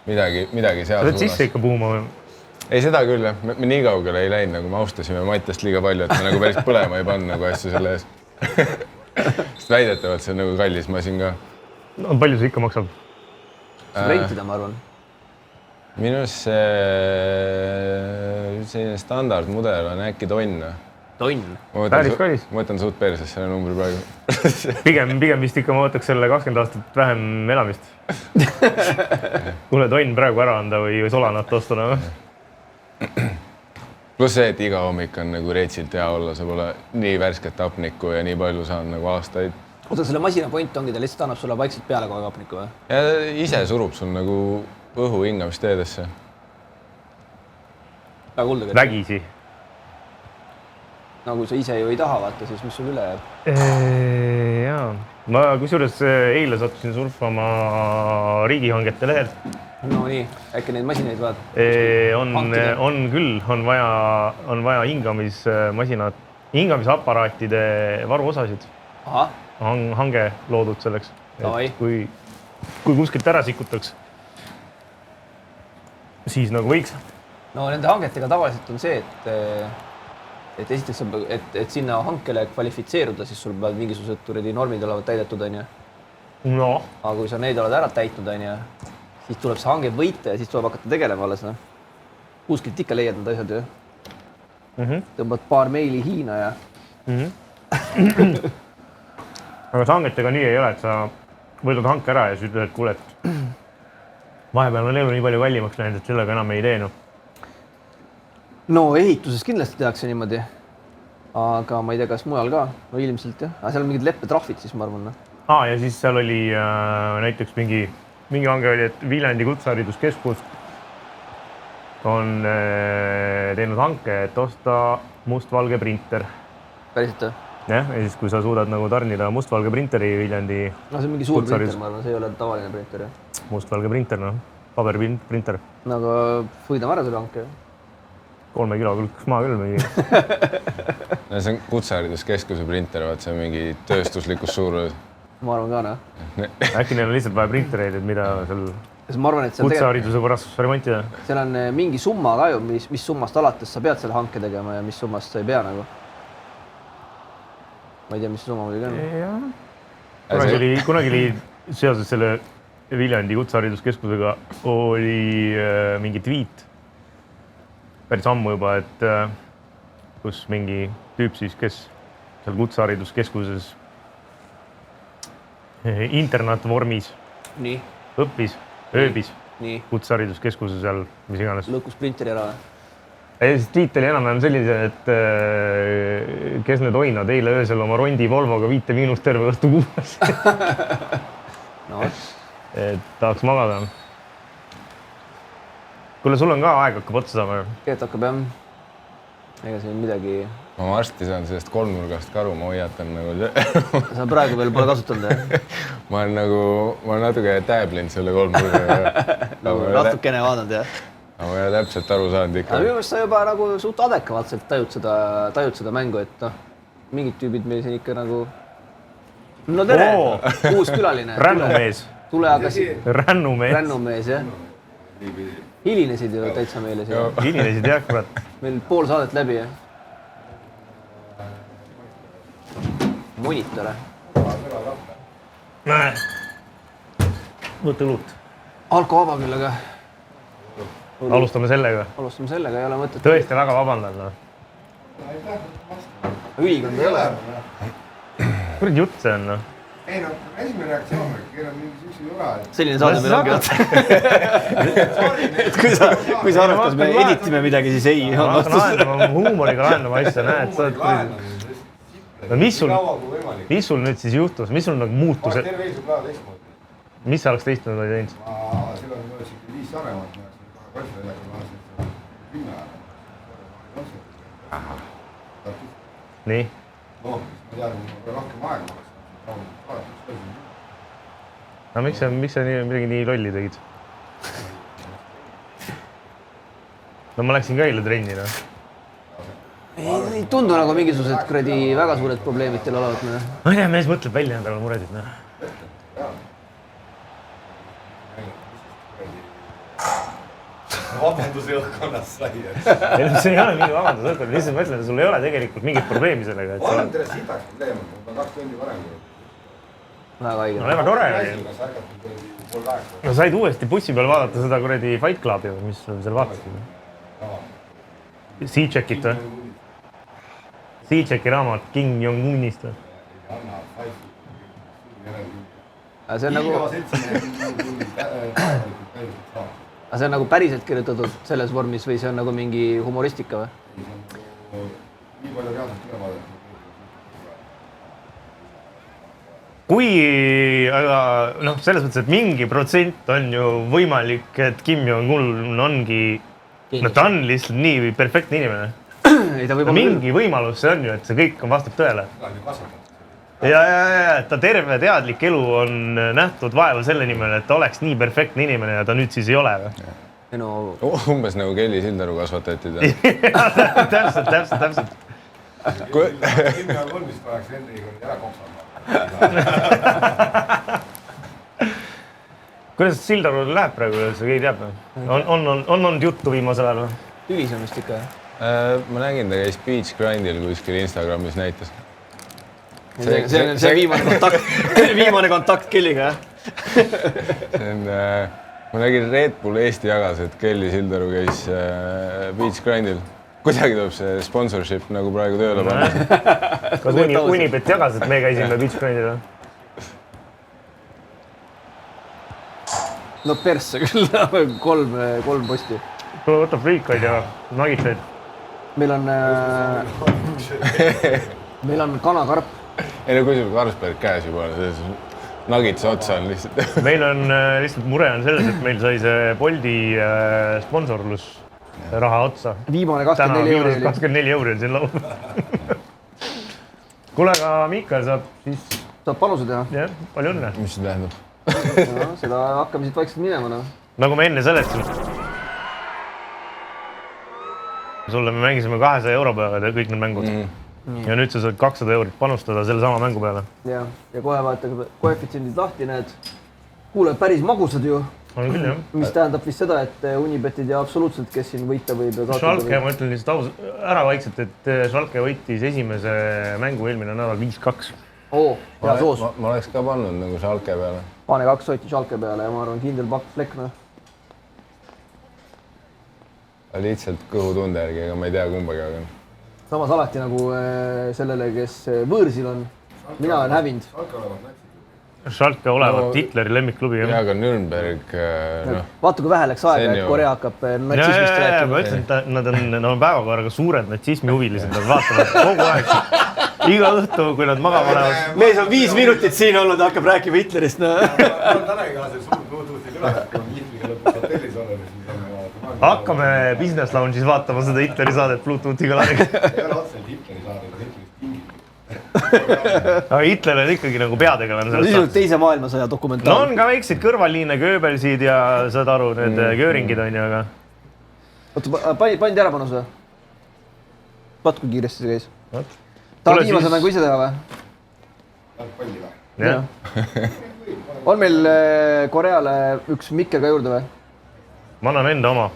S4: midagi seal
S3: suunas. Sa sisse ikka puhuma või?
S4: Ei, seda küll, jah. Me nii kaugele ei läinud, nagu me austasime Mattiast liiga palju, et me nagu päris põlema ei pannud nagu asju selle ees. Sest väidetavalt see on nagu kallis masin ka.
S3: No, palju see ikka maksab?
S2: See rentida, ma arvan.
S4: Minus selline standardmudel on äkki tonn.
S2: Tonn?
S3: Päris kallis.
S4: Ma võtan suht perses selle numbri praegu.
S3: Pigem vist ikka ma võtaks selle 20 aastat vähem elamist. Kuule tonn praegu ära anda või solanat ostuna või?
S4: Pluss see, et iga hommik on nagu reetsilt hea olla, sa pole nii värsket apnikku ja nii palju saanud nagu aastaid.
S2: Oota, selle masina point ongi, ta lihtsalt annab sulle vaikselt peale kogu apnikku või?
S4: Ja ise surub sul nagu õhu hingamisteedesse.
S3: Vägisi.
S2: no kui sa ise ju ei taha vaata, siis mis sul üle jääb?
S3: Jaa, ma kusjuures eile sattusin surfama riigihangete lehel.
S2: No nii, äkki neid masinaid vaat?
S3: On küll, on vaja hingamisaparaatide varuosasid.
S2: Aha.
S3: Hange loodud selleks, et kui kuskilt ära sikutaks, siis nagu võiks.
S2: No nende hangetega tavaliselt on see, et esiteks, et sinna hankele kvalifitseeruda, siis sul peavad mingisugused normid olevat täidetud, on ju.
S3: No.
S2: Aga kui sa neid oled ära täitnud, on ju, siis tuleb see hange võita ja siis tuleb hakata tegelema alles. Kuskilt ikka leiad need asjad ju. Tõmbad paar meili Hiina ja...
S3: Aga see hangetega nii ei ole, et sa võidad hanke ära ja siis ütled, et kuule, et vahepeal on elu nii palju kallimaks läinud, et sellega enam ei teenu.
S2: No ehituses kindlasti tehakse niimoodi, aga ma ei tea, kas mujal ka, no ilmselt jah. Aga seal on mingid leppetrahvid siis, ma arvan.
S3: Ja siis seal oli näiteks mingi hange oli, et Viljandi Kutsehariduskeskus on teinud hanke, et osta mustvalge printer.
S2: Päriselt või?
S3: Jah, ja siis kui sa suudad nagu tarnida mustvalge printeri Viljandi...
S2: No see on mingi suur printer, ma arvan, see ei ole tavaline printer.
S3: Mustvalge printer, noh, paberprinter.
S2: No aga võidame ära selle hanke.
S3: 3 kilo külks maa küll mingi.
S4: No see on Kutsehariduskeskuse printer, vaat see on mingi tööstuslikus suurus.
S2: Ma arvan ka, noh.
S3: Äkki neil on lihtsalt vaja printereid, et mida seal kutsehariduse korras remontida?
S2: Seal on mingi summa ka ju, mis summast alates sa pead selle hanke tegema ja mis summast sa ei pea nagu. Ma ei tea, mis summa muidugi on.
S3: Kunagi oli seoses selle Viljandi Kutsehariduskeskusega oli mingi tweet päris ammu juba, et kus mingi tüüp siis, kes seal Kutsehariduskeskuses internaatvormis õppis, ööbis Kutsehariduskeskuse seal, mis iganes.
S2: Lõkus printeri ära.
S3: Siis tweet oli enam sellise, et kes need oinad eile öösel oma rondi Volvoga 5 miinust terve õhtu kuulas. Et tahaks magada. Kuule, sul on ka aeg hakkab otsa saama.
S2: Keet hakkab jah. Ega siin midagi...
S4: Ma varsti saan sellest kolmnurgast karu, ma hoiatan nagu...
S2: Sa praegu veel pole kasutanud,
S4: Ma olen natuke tääblinud selle kolmnurga.
S2: Natukene vaadanud, jah.
S4: Aga ma ei ole täpselt aru saanud ikka.
S2: Minu meelest sa juba nagu suht adekvaatselt tajud seda mängu, et mingid tüübid meil siin ikka nagu... No tere! Uus külaline.
S3: Rännumees.
S2: Tule aga siin. Rännumees, jah. Hilinesid ju täitsa meile siin.
S3: Hilinesid jah, kurat.
S2: Meil pool saadet läbi, jah. Monitore.
S3: Võtta õlut.
S2: Alko vaba küll, aga...
S3: Alustame sellega,
S2: ei ole mõtet.
S3: Tõesti väga vabandan.
S2: Ülikond ei ole.
S3: Kurid jutt see on,
S5: Ei no, esimene reaktsioon, kell on mingi süüsi jura.
S2: Selline saade meil ongi otsa. Kui sa arvad, kas me editime midagi, siis ei.
S3: Huumoriga lahendama asja, näed. Mis sul nüüd siis juhtus? Mis sul nagu muutus?
S5: Terve eilsel päeva teistmoodi.
S3: Mis sa oleks teistmoodi teinud?
S5: Seal on siuke 5 Saremat.
S3: Nii?
S5: No, ma tean, et ma rohkem aega oleks.
S3: No miks sa midagi nii lolli tegid? No ma läksin ka eile trenni, no.
S2: Ei tundu nagu mingisugused kuradi väga suured probleemid teil olevat.
S3: Ma ei tea, mees mõtleb välja endale muresid, no.
S5: Vabanduse õhkkonnas sai.
S3: See ei ole mingi vabandus õhkkonnas, lihtsalt ma ütlen, et sul ei ole tegelikult mingit probleemi sellega.
S5: Ma olen teile sitaks probleem, ma 2 tundi varem.
S2: Väga haige.
S3: No väga tore oli. No said uuesti bussi peal vaadata seda kuradi Fight Clubi, mis seal vaatasid. C-checkit või? C-checki raamat King Jong-unist või?
S2: See on nagu päriselt kirjutatud selles vormis või see on nagu mingi humoristika või?
S5: Nii palju reaalselt üle vaadata.
S3: Kui, aga noh, selles mõttes, et mingi protsent on ju võimalik, et Kim Jong-un ongi, no ta on lihtsalt nii perfektne inimene.
S2: Ei, ta võib olla
S3: mingi võimalus see on ju, et see kõik on vastab tõele. Ja, ta terve teadlik elu on nähtud vaeva selle nimel, et ta oleks nii perfektne inimene ja ta nüüd siis ei ole.
S2: No...
S4: Umbes nagu Kelly Sildaru kasvatatid.
S3: Täpselt.
S5: Ilme on valmis paneks Henriga ära kopsama.
S3: Kuidas Sildarul läheb praegu, see keegi teab? On olnud juttu viimasel ajal?
S2: Tülisemist ikka.
S4: Ma nägin, ta käis Beach Grindil kuskil Instagramis näitas.
S2: See on viimane kontakt Kelliga, jah?
S4: Ma nägin Red Bull Eesti jagas, et Kelly Sildaru käis Beach Grindil. Kuidagi tuleb see sponsorship nagu praegu tööle panna.
S3: Kas Unibet jagas, et me käisime Beach Grindil?
S2: No persse küll, kolm posti.
S3: Võtab friikaid ja nagitaid.
S2: Meil on kanakarp.
S4: Ei no kui sul Carlsberg käes juba, nagitse otsa on lihtsalt. Meil
S3: on lihtsalt mure on selles, et meil sai see Bolti sponsorlus raha otsa.
S2: Viimane 24 euri.
S3: 24 euri on siin laul. Kuule, aga Miikal saab siis...
S2: Saab panuse teha?
S3: Jah, palju õnne.
S4: Mis see tähendab?
S2: No, seda hakkame siit vaikselt minema. No.
S3: Nagu me enne seletasin. Sulle me mängisime 200 euro peale kõik need mängud. Ja nüüd sa saad 200 eurit panustada selle sama mängu peale. Ja
S2: kohe vaata, koefitsiendid lahti näed. Kuule, päris magusad ju.
S3: On küll, jah.
S2: Mis tähendab vist seda, et Unibetid ja absoluutselt, kes siin võita võib ja kaotada.
S3: Schalke, ma ütlen lihtsalt ära vaikselt, et Schalke võitis esimese mängu eelmine nädal 5-2.
S2: Hea soos.
S4: Ma oleks ka pannud nagu Schalke peale.
S2: Pane 2 sotti Schalke peale ja ma arvan kindel pakk flekk.
S4: Lihtsalt kõhutunde järgi, aga ma ei tea kumbagi.
S2: Samas alati nagu sellele, kes võõrsil on. Mina olen hävinud.
S3: Schalke olevat Hitleri lemmikklubi.
S4: Ja ka Nürnberg.
S2: Vaata, kui vähe läks aega, et Korea hakkab natsismist rääkima.
S3: Ma ütlen, et nad on päevakorraga suured natsismi huvilised. Nad vaatavad kogu aeg. Iga õhtu, kui nad magama lähevad.
S2: Mees on 5 minutit siin olnud ja hakkab rääkima Hitlerist.
S5: Ma olen tänagi ka see suur Bluetoothi küla, kui on Hitleriga lõpuks hotellis olema.
S3: Hakkame Business Lounge'is vaatama seda Hitleri saadet Bluetoothiga laadiga.
S5: Ei ole otseselt Hitleri saadet, aga Hitlerist tingitud.
S3: Aga Hitler on ikkagi nagu peategelane sellest
S2: saatest. Teise maailmasõja dokumentaal.
S3: No on ka väikseid kõrvalliine, Goebbelsid ja saad aru, need Göringid on ju, aga...
S2: Oota, pandi ära panus või? Vaat kui kiiresti see käis. Tahad viimase mängu ise teha või?
S5: Tahad palli või?
S3: Jah.
S2: On meil Koreale üks mikker ka juurde või?
S3: Ma annan enda oma.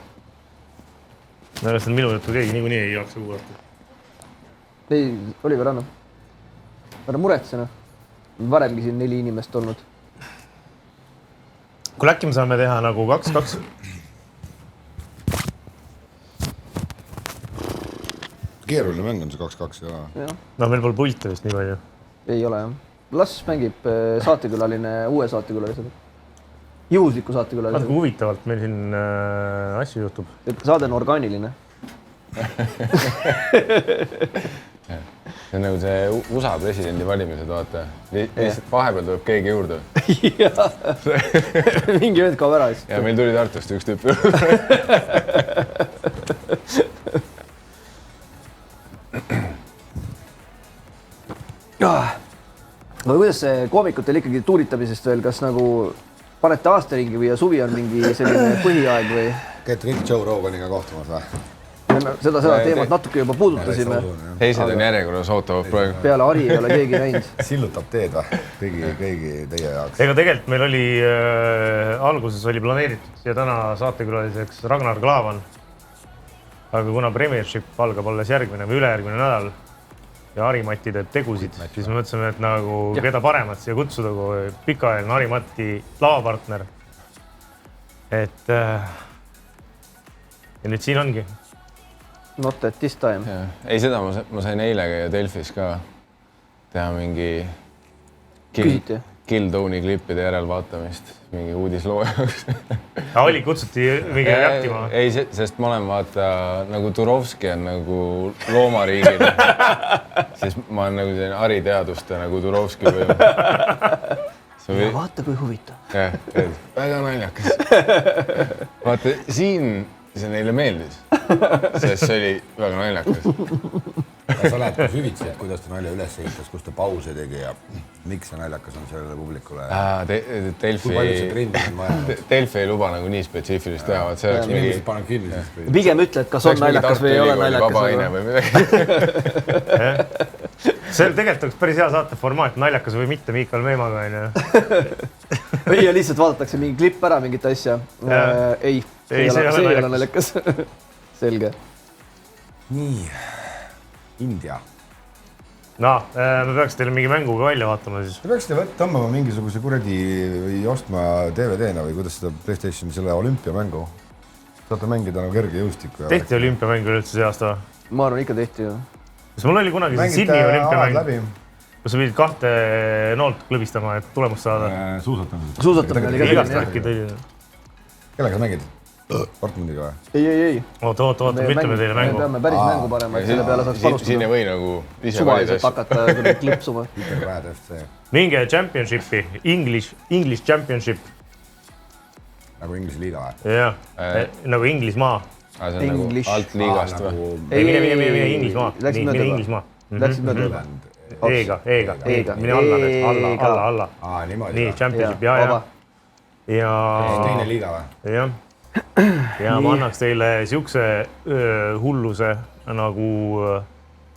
S3: Närast, et minu juttu keegi niikuinii ei jaksa kuulata.
S2: Ei, Oliver anna. Ära muretsena. Varemgi siin 4 inimest olnud.
S3: Kui äkki me saame teha nagu 2-2?
S5: Keeruline mäng on see 2-2 ja...
S3: No meil pole pulte vist nii palju.
S2: Ei ole jah. Las mängib saatekülaline, uue saatekülalised. Juhusliku saatekülalised.
S3: Kui huvitavalt meil siin asju juhtub.
S2: Saade on orgaaniline.
S4: See on nagu see USA presidendi valimised, vaata. Lihtsalt vahepeal tuleb keegi juurde.
S2: Mingi vend kaob ära.
S4: Ja meil tuli Tartust üks tüüp juurde.
S2: Aga kuidas see koomikutel ikkagi tuuritamisest veel, kas nagu panete aastaringi või suvi on mingi selline põhiaeg või?
S5: Käid kõik Joe Roganiga kohtumas või?
S2: Seda teemat natuke juba puudutasime.
S4: Teised on järjekorras ootavad praegu.
S2: Peale Ari ei ole keegi näinud.
S5: Sillutab teed või? Kõigi teie jaoks.
S3: Ega tegelikult meil oli, alguses oli planeeritud siia täna saatekülaliseks Ragnar Klavan. Aga kuna Premiership algab alles järgmine või ülejärgmine nädal ja Harimati teeb tegusid, siis me mõtlesime, et nagu keda paremat siia kutsuda kui pikaajaline Harimati lavapartner. Et ja nüüd siin ongi.
S2: Not at this time.
S4: Ei, seda ma sain eile käia Delfis ka teha mingi Killzone'i klippide järelvaatamist, mingi uudisloo jaoks.
S3: Oli, kutsuti mingi räptima?
S4: Ei, sest ma olen vaata, nagu Turovski on nagu loomariigil, siis ma olen nagu selline hariteaduste nagu Turovski või...
S2: Ja vaata, kui huvitav.
S4: Jah, väga naljakas. Vaata, siin see neile meeldis. sest see oli väga naljakas.
S5: Sa lähed ka süvitsi, et kuidas ta nalja üles ehitas, kus ta pause tegi ja miks see naljakas on sellele publikule? Kui palju see trendi on vaja?
S4: Delfi ei luba nagu nii spetsiifilist teha, vaat see oleks
S5: Inimesed panen kinni siis.
S2: Pigem ütle, et kas on naljakas või ei ole naljakas.
S4: Või midagi.
S3: See tegelikult oleks päris hea saateformaat, naljakas või mitte Miikal Meemaga, on ju.
S2: Või lihtsalt vaadatakse mingi klipp ära mingit asja. Ei, see ei ole naljakas. Selge.
S5: Nii, India.
S3: No, me peaks teile mingi mänguga välja vaatama siis.
S5: Te peaksite tõmbama mingisuguse kuradi või ostma DVD-na või kuidas seda PlayStationi selle olümpiamängu. Saate mängida nagu kerge jõustikku.
S3: Tehti olümpiamängu üldse see aasta?
S2: Ma arvan, ikka tehti ju.
S3: Kas mul oli kunagi see Sydney olümpiamäng, kus sa pidid 2 noolt klõbistama, et tulemust saada?
S5: Suusatamine
S2: oli ka
S3: igast värki tõi.
S5: Kellega sa mängid? Dortmundiga või?
S2: Ei.
S3: Oot, ütleme teile mängu.
S2: Me peame päris mängu panema, et selle peale saaks panustada.
S4: Siin ei või nagu ise
S2: suvaliselt hakata klipsuma.
S5: Hiperväed FC.
S3: Minge championshipi, English championship.
S5: Nagu Inglise liiga või?
S3: Jah, nagu Inglismaa.
S4: See on nagu alt liigast või?
S3: Ei, mine Inglismaa. Mine Inglismaa.
S2: Läksid mööda.
S3: Eega. Mine alla.
S5: Niimoodi.
S3: Nii, championship, ja.
S5: Teine liiga või?
S3: Jah. Ja ma annaks teile siukse hulluse nagu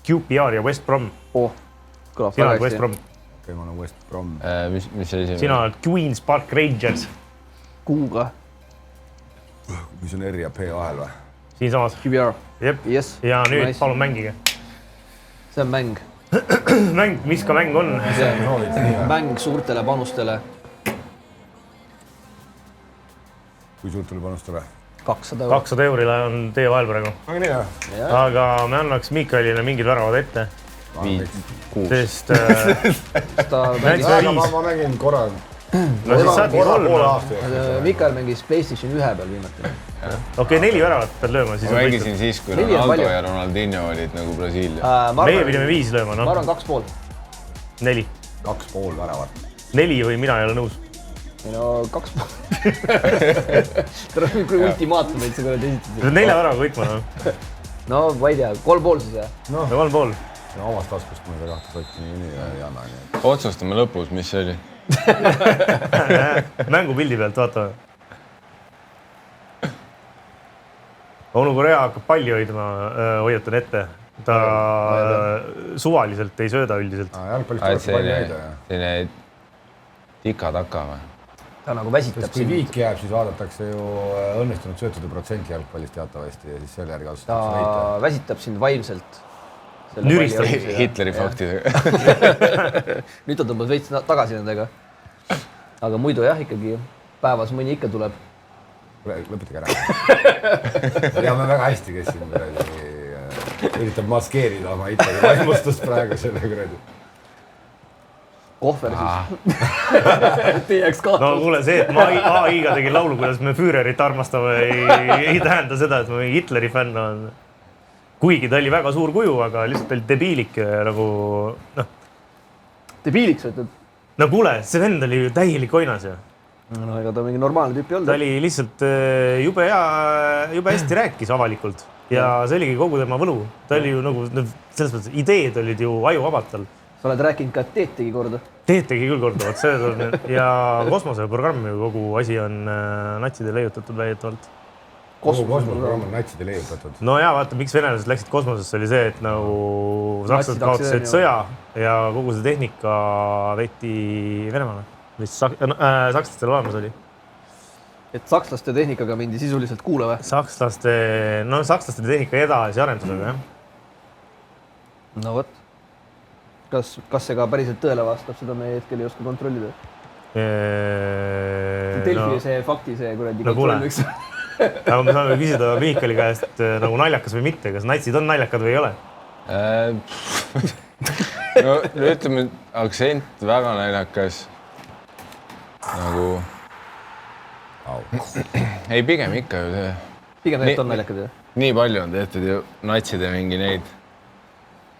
S3: QPR ja West Brom.
S2: Kõlab
S3: sina oled West Brom.
S5: Okei, ma olen West Brom.
S4: Mis see esimene?
S3: Sina oled Queen's Park Rangers.
S2: Kuuga.
S5: Mis on R ja P vahel või?
S3: Siin samas.
S2: QPR.
S3: Jep.
S2: Yes.
S3: Ja nüüd palun mängige.
S2: See on mäng.
S3: Mäng, mis ka mäng on?
S2: Mäng suurtele panustele.
S5: Kui suurtele panustele?
S2: 200
S3: €. 200 € on teie vahel praegu.
S5: Aga nii või?
S3: Aga me annaks Miikalile mingid väravad ette.
S4: 5-6.
S3: Sest
S5: ma mängin korra.
S3: No siis saadki 3.
S2: Mikael mängis PlayStation 1 peal viimati.
S3: Okei, 4 väravat pead lööma.
S4: Ma mängisin siis, kui Ronaldo ja Ronaldinho olid nagu Brasiilia.
S3: Meie pidime 5 lööma,
S2: Ma arvan 2,5.
S3: 4.
S5: 2,5 väravat.
S3: 4 või mina ei ole nõus.
S2: No 2,5. Tere, kui ultimaatumid sa kõrvad esitasid.
S3: 4 värava võitma.
S2: No ma ei tea, 3,5 siis jah.
S3: No 3,5.
S5: Omast taskust ma seda 2 sotti nii ei anna.
S4: Otsustame lõpus, mis see oli.
S3: Mängupildi pealt vaatame. Onu Korea hakkab palli hoidma, hoiatan ette. Ta suvaliselt ei sööda üldiselt.
S5: Jalgpallist tuleb palju hoida.
S4: Selline tika-taka või?
S2: Ta nagu väsitab
S5: kui viik jääb, siis vaadatakse ju õnnestunud söötude protsenti jalgpallist teatavasti ja siis selle järgi alustatakse võita.
S2: Ta väsitab sind vaimselt.
S3: Nüristab
S4: Hitleri faktidega.
S2: Nüüd ta tõmbas veits tagasi nendega. Aga muidu jah, ikkagi päevas mõni ikka tuleb.
S5: Lõpetage ära. Teame väga hästi, kes siin üritab maskeerida oma Hitleri vaimustust praegu selle kuradi.
S2: Kohver siis. Teieks kahtlus.
S3: No kuule, see, et ma AI-ga tegin laulu, kuidas me Führerit armastame, ei tähenda seda, et ma Hitleri fänn on. Kuigi ta oli väga suur kuju, aga lihtsalt oli debiilik nagu, noh.
S2: Debiiliks võtad?
S3: No kuule, see vend oli ju täielik oinas ju.
S2: No ega ta mingi normaalne tüüp ei olnud.
S3: Ta oli lihtsalt jube hästi rääkis avalikult ja see oligi kogu tema võlu. Ta oli ju nagu, selles mõttes, ideed olid ju ajuvabad tal.
S2: Sa oled rääkinud ka, et teed tegi korda?
S3: Teed tegi küll korda, ja kosmoseprogramm ju kogu asi on natside leiutatud väidetavalt.
S5: Kosmoseprogramm on natside leiutatud?
S3: No jaa, vaata, miks venelased läksid kosmosesse, oli see, et nagu sakslased kaotasid sõja ja kogu see tehnika veeti Venemaale. Mis sakslastel olemas oli.
S2: Et sakslaste tehnikaga mindi sisuliselt kuule või?
S3: Sakslaste tehnika edasi arendusega, jah.
S2: No võt. Kas see ka päriselt tõele vastab, seda me hetkel ei oska kontrollida? Delfi see fakti see kuradi kontrolliks.
S3: Aga me saame küsida Miikali käest nagu naljakas või mitte, kas natsid on naljakad või ei ole?
S4: No ütleme, aktsent väga naljakas. Nagu... Ei, pigem ikka ju see.
S2: Pigem need on naljakad ju?
S4: Nii palju on tehtud ju natside mingi neid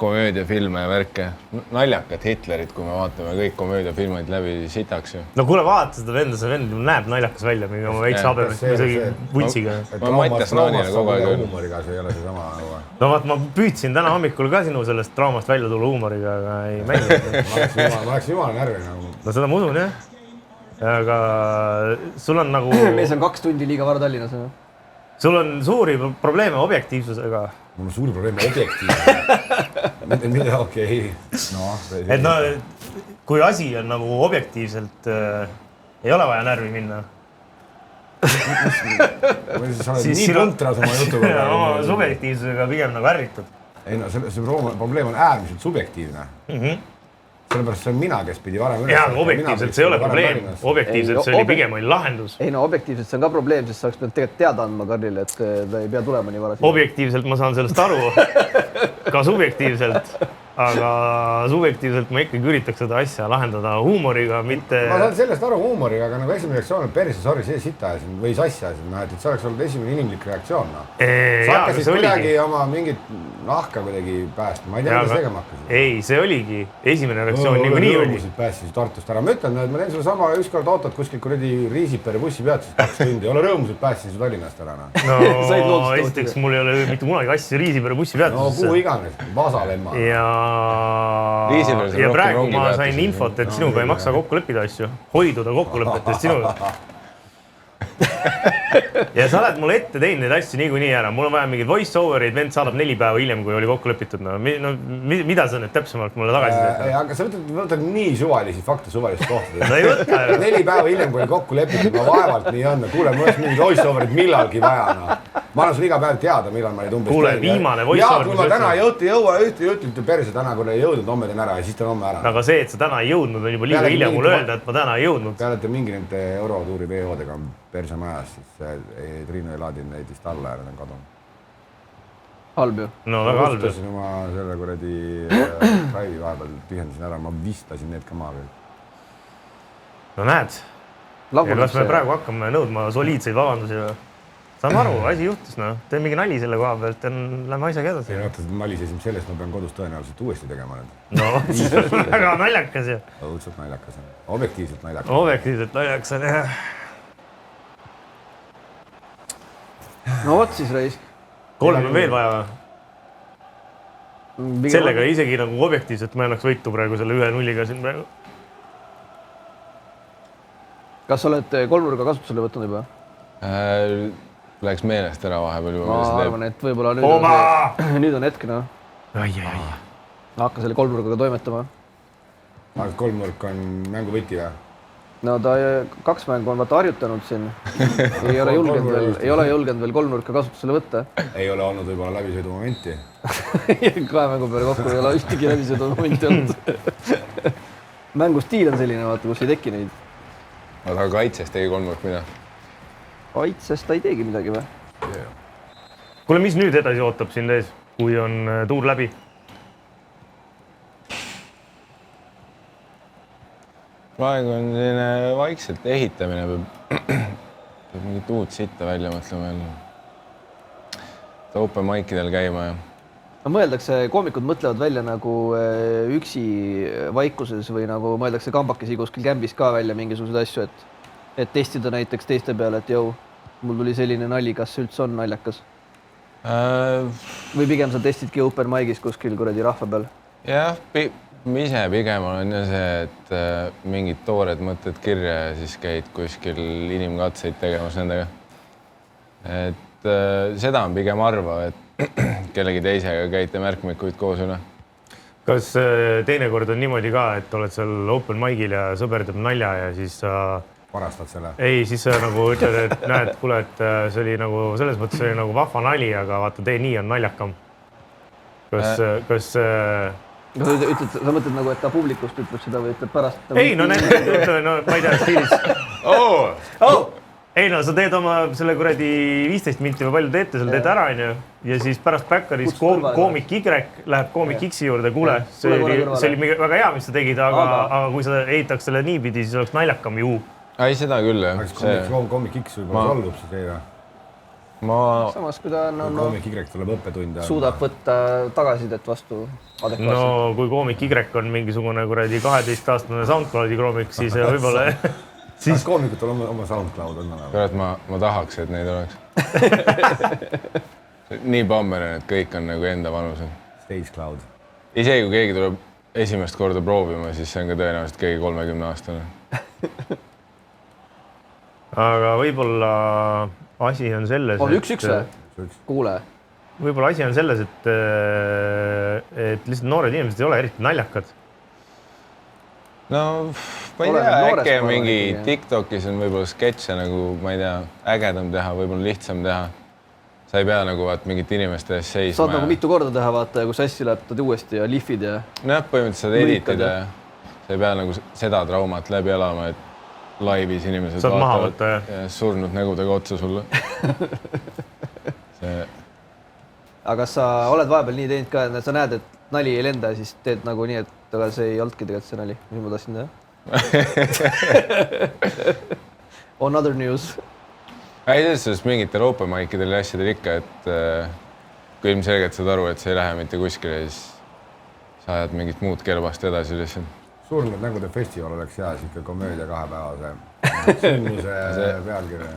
S4: komöödiafilme ja värke. Naljakad Hitlerit, kui me vaatame kõik komöödiafilmid läbi sitaks ju.
S3: No kuule, vaata seda venda, see vend näeb naljakas välja, mingi oma väikse habemist, isegi vutsiga.
S4: Ma Mattias Naanile kogu aeg öelnud.
S5: Huumoriga, see ei ole see sama.
S3: No vaat, ma püüdsin täna hommikul ka sinu sellest draamast välja tulla huumoriga, aga ei mänginud.
S5: Ma oleks jumala närvi nagu.
S3: No seda ma usun, jah. Aga sul on nagu...
S2: Mees on 2 tundi liiga vara Tallinnas.
S3: Sul on suuri probleeme objektiivsusega.
S5: Mul on suuri probleeme objektiivsusega. Mida okei. No,
S3: et no, kui asi on nagu objektiivselt, ei ole vaja närvi minna.
S5: Sa oled nii puntras oma jutuga.
S3: Oma subjektiivsusega pigem nagu ärritud.
S5: Ei no, see probleem on äärmiselt subjektiivne. Sellepärast see on mina, kes pidi varem üles.
S3: Jaa, aga objektiivselt see ei ole probleem. Objektiivselt see oli pigem oli lahendus.
S2: Ei no, objektiivselt see on ka probleem, sest sa oleks pidanud tegelikult teada andma Karlile, et ta ei pea tulema nii vara.
S3: Objektiivselt ma saan sellest aru, ka subjektiivselt, aga subjektiivselt ma ikkagi üritaks seda asja lahendada huumoriga, mitte...
S5: Ma saan sellest aru huumoriga, aga nagu esimene reaktsioon on perse, sorry, see sita ajasin või sassi ajasin, et see oleks olnud esimene inimlik reaktsioon. Sa hakkasid kuidagi oma mingit nahka kuidagi päästma, ma ei tea, mida tegema hakkasid.
S3: Ei, see oligi esimene reaktsioon, nagu nii oli.
S5: Päästisid Tartust ära. Ma ütlen, et ma teen sulle sama ükskord autod kuskil kuradi Riisipere bussi peatuses 2 tundi. Ole rõõmused päästisid Tallinnast ära.
S3: No, esiteks mul ei ole mitte kunagi asja Riisipere bussi peatuses.
S5: No, kuhu iganes, Vasalemma.
S3: Ja praegu ma sain infot, et sinuga ei maksa kokku leppida asju. Hoiduda kokkulepetest sinuga. Ja sa oled mulle ette teinud neid asju niikuinii ära. Mul on vaja mingid voice-overid, vend saadab 4 päeva hiljem, kui oli kokku lepitud. No, mida sa nüüd täpsemalt mulle tagasi teed?
S5: Aga sa võtad nii suvalisi fakte suvalist kohtades.
S3: No ei võtta.
S5: 4 päeva hiljem, kui oli kokku lepitud, ma vaevalt nii on. Kuule, mul oleks mingid voice-overid millalgi vaja. No. Ma annan sulle iga päev teada, millal ma neid umbes...
S3: Kuule, viimane voice-over...
S5: Ja, kui ma täna ütlete perse, täna kui ei jõudnud, homme teen ära ja siis teen homme ära.
S3: Aga see, et sa täna ei jõudnud, on juba liiga hilja mulle öelda, et ma täna ei jõudnud.
S5: Pealete mingi nende Eurotuuri VO-dega perse majas, siis Triinu ei laadinud neid vist alla ja need on kadunud.
S2: Halb ju.
S3: No väga halb.
S5: Ma kustasin oma selle kuradi drive'i vahepeal, tühjendasin ära, ma vistasin need ka maa veel.
S3: No näed. Ja kas me praegu hakkame nõudma soliidseid vabandusi? Saame aru, asi juhtus, no. Tee mingi nali selle koha pealt ja lähme asjaga edasi.
S5: Ja vaata, malisesin sellest, ma pean kodus tõenäoliselt uuesti tegema nüüd.
S3: No, see on väga naljakas ju.
S5: Õudselt naljakas on. Objektiivselt naljakas.
S3: Objektiivselt naljakas on, jah.
S2: No võt siis, Reis.
S3: 3 on veel vaja. Sellega isegi nagu objektiivselt ma annaks võitu praegu selle 1-0-ga siin praegu.
S2: Kas sa oled 3-nurga kasutusele võtnud juba?
S4: Läks meelest ära vahepeal juba.
S2: Ma arvan, et võib-olla nüüd on hetk, noh. Hakka selle 3-nurgaga toimetama.
S5: Aga 3-nurk on mängu võti või?
S2: No ta 2 mängu on vaata harjutanud siin. Ei ole julgenud veel 3-nurka kasutusele võtta. Ei ole olnud võib-olla läbisõidu momenti. 2 mängu peale kokku ei ole ühtegi läbisõidu momenti olnud. Mängustiil on selline, vaata, kus ei teki neid.
S4: Aga kaitsest tegi 3-nurk mida?
S2: Kaitsest ta ei teegi midagi või?
S3: Kuule, mis nüüd edasi ootab siin ees, kui on tuur läbi?
S4: Praegu on selline vaikselt ehitamine, peab mingit uut sitta välja mõtlema. Open mic'idel käima ja...
S2: No mõeldakse, koomikud mõtlevad välja nagu üksi vaikuses või nagu mõeldakse kambakesi kuskil kämbis ka välja mingisuguseid asju, et testida näiteks teiste peale, et jõu, mul tuli selline nali, kas see üldse on naljakas? Või pigem sa testidki open mic'is kuskil kuradi rahva peal?
S4: Jah, ise pigem olen see, et mingid toored mõtted kirja ja siis käid kuskil inimkatseid tegemas nendega. Et seda on pigem arva, et kellegi teisega käite märkmikuid koos üle.
S3: Kas teinekord on niimoodi ka, et oled seal open mic'il ja sõber teeb nalja ja siis sa...
S5: Varastad selle?
S3: Ei, siis sa nagu ütled, et näed, kuule, et see oli nagu, selles mõttes oli nagu vahva nali, aga vaata, tee nii on naljakam. Kas...
S2: Sa mõtled nagu, et ta publikust ütleb seda või ütleb pärast?
S3: Ei, no näiteks, no ma ei tea, stiilis. Ei, no sa teed oma selle kuradi 15 minti või palju teete, seal teed ära, ja siis pärast backeris koomik Y läheb koomik X juurde, kuule, see oli väga hea, mis sa tegid, aga kui sa ehitaks selle niipidi, siis oleks naljakam ju.
S4: Ei, seda küll, jah.
S5: Koomik X võib-olla solvub siis ei või?
S2: samas, kui ta
S5: koomik Y tuleb õppetunde.
S2: Suudab võtta tagasisidet vastu adekvaatselt.
S3: No kui koomik Y on mingisugune kuradi 12-aastane SoundCloudi koomik, siis võib-olla...
S5: Siis koomikutel oma SoundCloud on.
S4: Kurat, ma tahaks, et neid oleks. Nii pammeline, et kõik on nagu enda vanusel.
S5: Stage Cloud.
S4: Isegi kui keegi tuleb esimest korda proovima, siis see on ka tõenäoliselt keegi 30-aastane.
S3: Aga võib-olla asi on selles,
S2: üks või? Kuule.
S3: Võib-olla asi on selles, et lihtsalt noored inimesed ei ole eriti naljakad.
S4: No, ma ei tea, äkki mingi TikTokis on võib-olla sketše nagu, ma ei tea, ägedam teha, võib-olla lihtsam teha. Sa ei pea nagu mingit inimeste ees seisma.
S2: Saad nagu mitu korda teha, vaata, kui sassi läheb uuesti ja lihvid ja...
S4: Noh, põhimõtteliselt saad editida ja sa ei pea nagu seda traumat läbi elama, et laivis inimesed
S3: saad maha võtta
S4: ja surnud nägudega otsa sulle.
S2: Aga sa oled vahepeal nii teinud ka, et sa näed, et nali ei lenda ja siis teed nagu nii, et aga see ei olnudki tegelikult see nali, mis ma tahtsin teha. On other news.
S4: Ei, selles mingitel open mic'idel ja asjadel ikka, et kui ilmselgelt saad aru, et see ei lähe mitte kuskile, siis sa ajad mingit muud kelbast edasi lihtsalt.
S5: Surnud nägude festival oleks hea, siis ikka komöödia 2 päevase sündmuse pealkirja.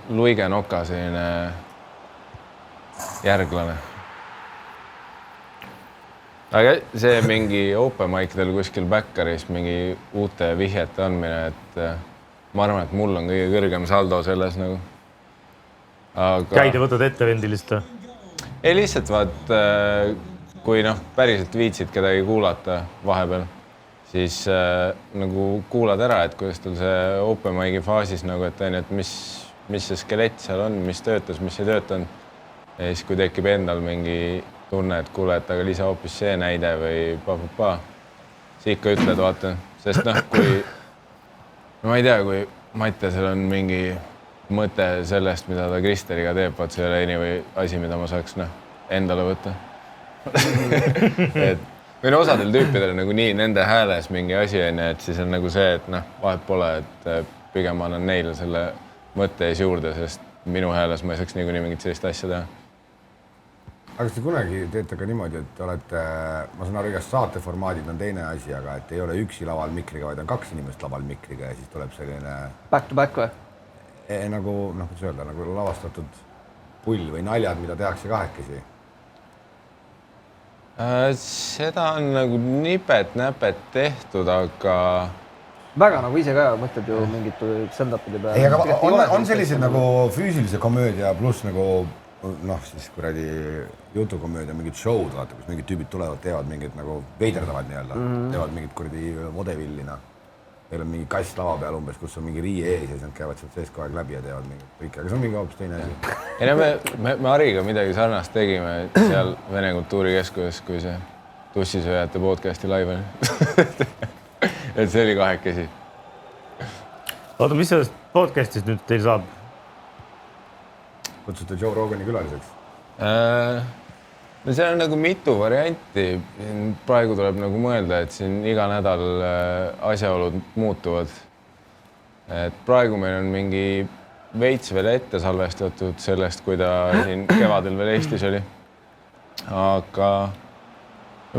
S4: Luige Noka selline järglane. Aga see mingi open mic'idel kuskil Backeris mingi uute vihjete andmine, et ma arvan, et mul on kõige kõrgem saldo selles nagu. Aga...
S3: Käid ja võtad ette vendilist?
S4: Ei lihtsalt vaat, kui päriselt viitsid kedagi kuulata vahepeal, siis nagu kuulad ära, et kuidas tal see open mic'i faasis nagu, et mis see skelett seal on, mis töötas, mis ei töötanud. Ja siis kui tekib endal mingi tunne, et kuule, et aga lisa hoopis see näide või siis ikka ütled, vaata, sest kui ma ei tea, kui Mattiasel on mingi mõte sellest, mida ta Kristeriga teeb, vaat see ei ole any või asi, mida ma saaks endale võtta. Või osadel tüüpidel nagu nii nende hääles mingi asi on, et siis on nagu see, et vahet pole, et pigem annan neile selle mõtte ees juurde, sest minu hääles ma ei saaks niikuinii mingit sellist asja teha.
S5: Aga kas te kunagi teete ka niimoodi, et olete, ma saan aru, igast saateformaadid on teine asi, aga et ei ole üksi laval mikriga, vaid on 2 inimest laval mikriga ja siis tuleb selline...
S2: Back to back või?
S5: Nagu, kuidas öelda, nagu lavastatud pull või naljad, mida tehakse kahekesi.
S4: Seda on nagu nipet-näpet tehtud, aga...
S2: Väga nagu ise ka mõtled ju mingit stand-upide peale.
S5: Ei, aga on sellised nagu füüsilise komöödia pluss nagu siis kuradi jutukomöödia, mingid show'd, vaata, kus mingid tüübid tulevad, teevad mingid nagu veiderdavad nii-öelda, teevad mingid kuradi vodevillina. Neil on mingi kass lava peal umbes, kus on mingi riie ees ja siis nad käivad sealt sees kogu aeg läbi ja teevad mingit kõike, aga see on mingi hoopis teine asi.
S4: Ei, me Ariga midagi sarnast tegime seal Vene Kultuurikeskuses, kui see Tussisööjate podcasti live oli. Et see oli 2
S3: Oota, mis sellest podcastist nüüd teil saab?
S5: Kutsute Joe Rogani külaliseks?
S4: No seal on nagu mitu varianti. Praegu tuleb nagu mõelda, et siin iga nädal asjaolud muutuvad. Et praegu meil on mingi veits veel ette salvestatud sellest, kui ta siin kevadel veel Eestis oli. Aga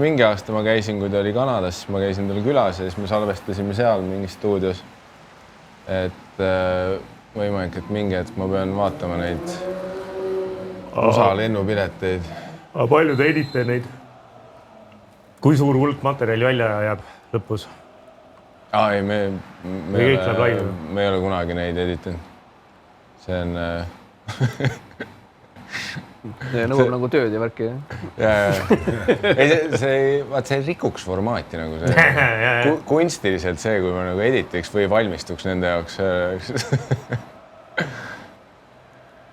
S4: mingi aasta ma käisin, kui ta oli Kanadas, ma käisin tal külas ja siis me salvestasime seal mingis stuudios. Et võimalik, et mingi hetk ma pean vaatama neid USA lennupileteid.
S3: Aga palju te edite neid? Kui suur hulk materjali välja jääb lõpus?
S4: Ei, me ei ole kunagi neid editanud. See on...
S2: See nõuab nagu tööd ja värki,
S4: See rikuks formaati nagu see. Kunstiliselt see, kui ma nagu editiks või valmistuks nende jaoks.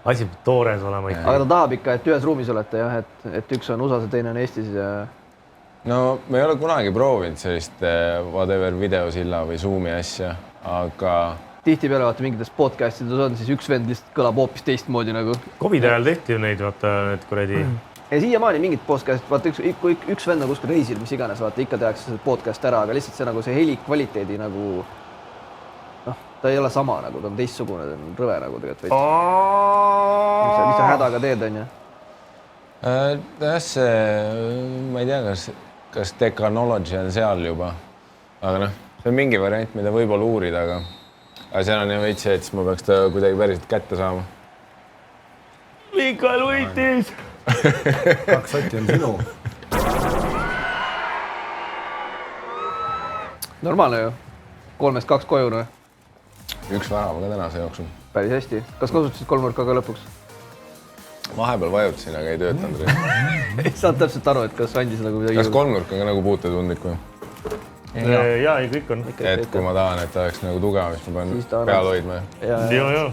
S3: Asi peab toores olema ikka.
S2: Aga ta tahab ikka, et ühes ruumis olete, jah, et üks on USA-s ja teine on Eestis ja...
S4: No me ei ole kunagi proovinud sellist whatever videosilla või Zoomi asja, aga...
S2: Tihtipeale vaata mingites podcastides on, siis üks vend lihtsalt kõlab hoopis teistmoodi nagu.
S3: Covid ajal tehti ju neid, vaata, need kuradi...
S2: Ja siiamaani mingid podcastid, vaata üks vend on kuskil reisil, mis iganes, vaata ikka tehakse podcast ära, aga lihtsalt see nagu see heli kvaliteedi nagu ta ei ole sama nagu, ta on teistsugune, ta on rõve nagu tegelikult veits. Mis sa hädaga teed, on ju?
S4: jah, see, ma ei tea, kas technology on seal juba, aga noh, see on mingi variant, mida võib-olla uurida, aga seal on ju veits see, et siis ma peaks ta kuidagi päriselt kätte saama.
S3: Mikael võitis!
S5: 2 sotti on sinu.
S2: Normaalne ju. 3-2 koju, noh.
S4: 1 värava ka tänase jooksul.
S2: Päris hästi. Kas kasutasid 3 nurka ka lõpuks?
S4: Vahepeal vajutasin, aga ei töötanud.
S2: Ei saanud täpselt aru, et kas andis nagu midagi.
S4: Kas 3 nurk on ka nagu puutetundlik või?
S3: Jaa, kõik on.
S4: Et kui ma tahan, et ta oleks nagu tugev, siis ma pean peal hoidma.
S3: Joo.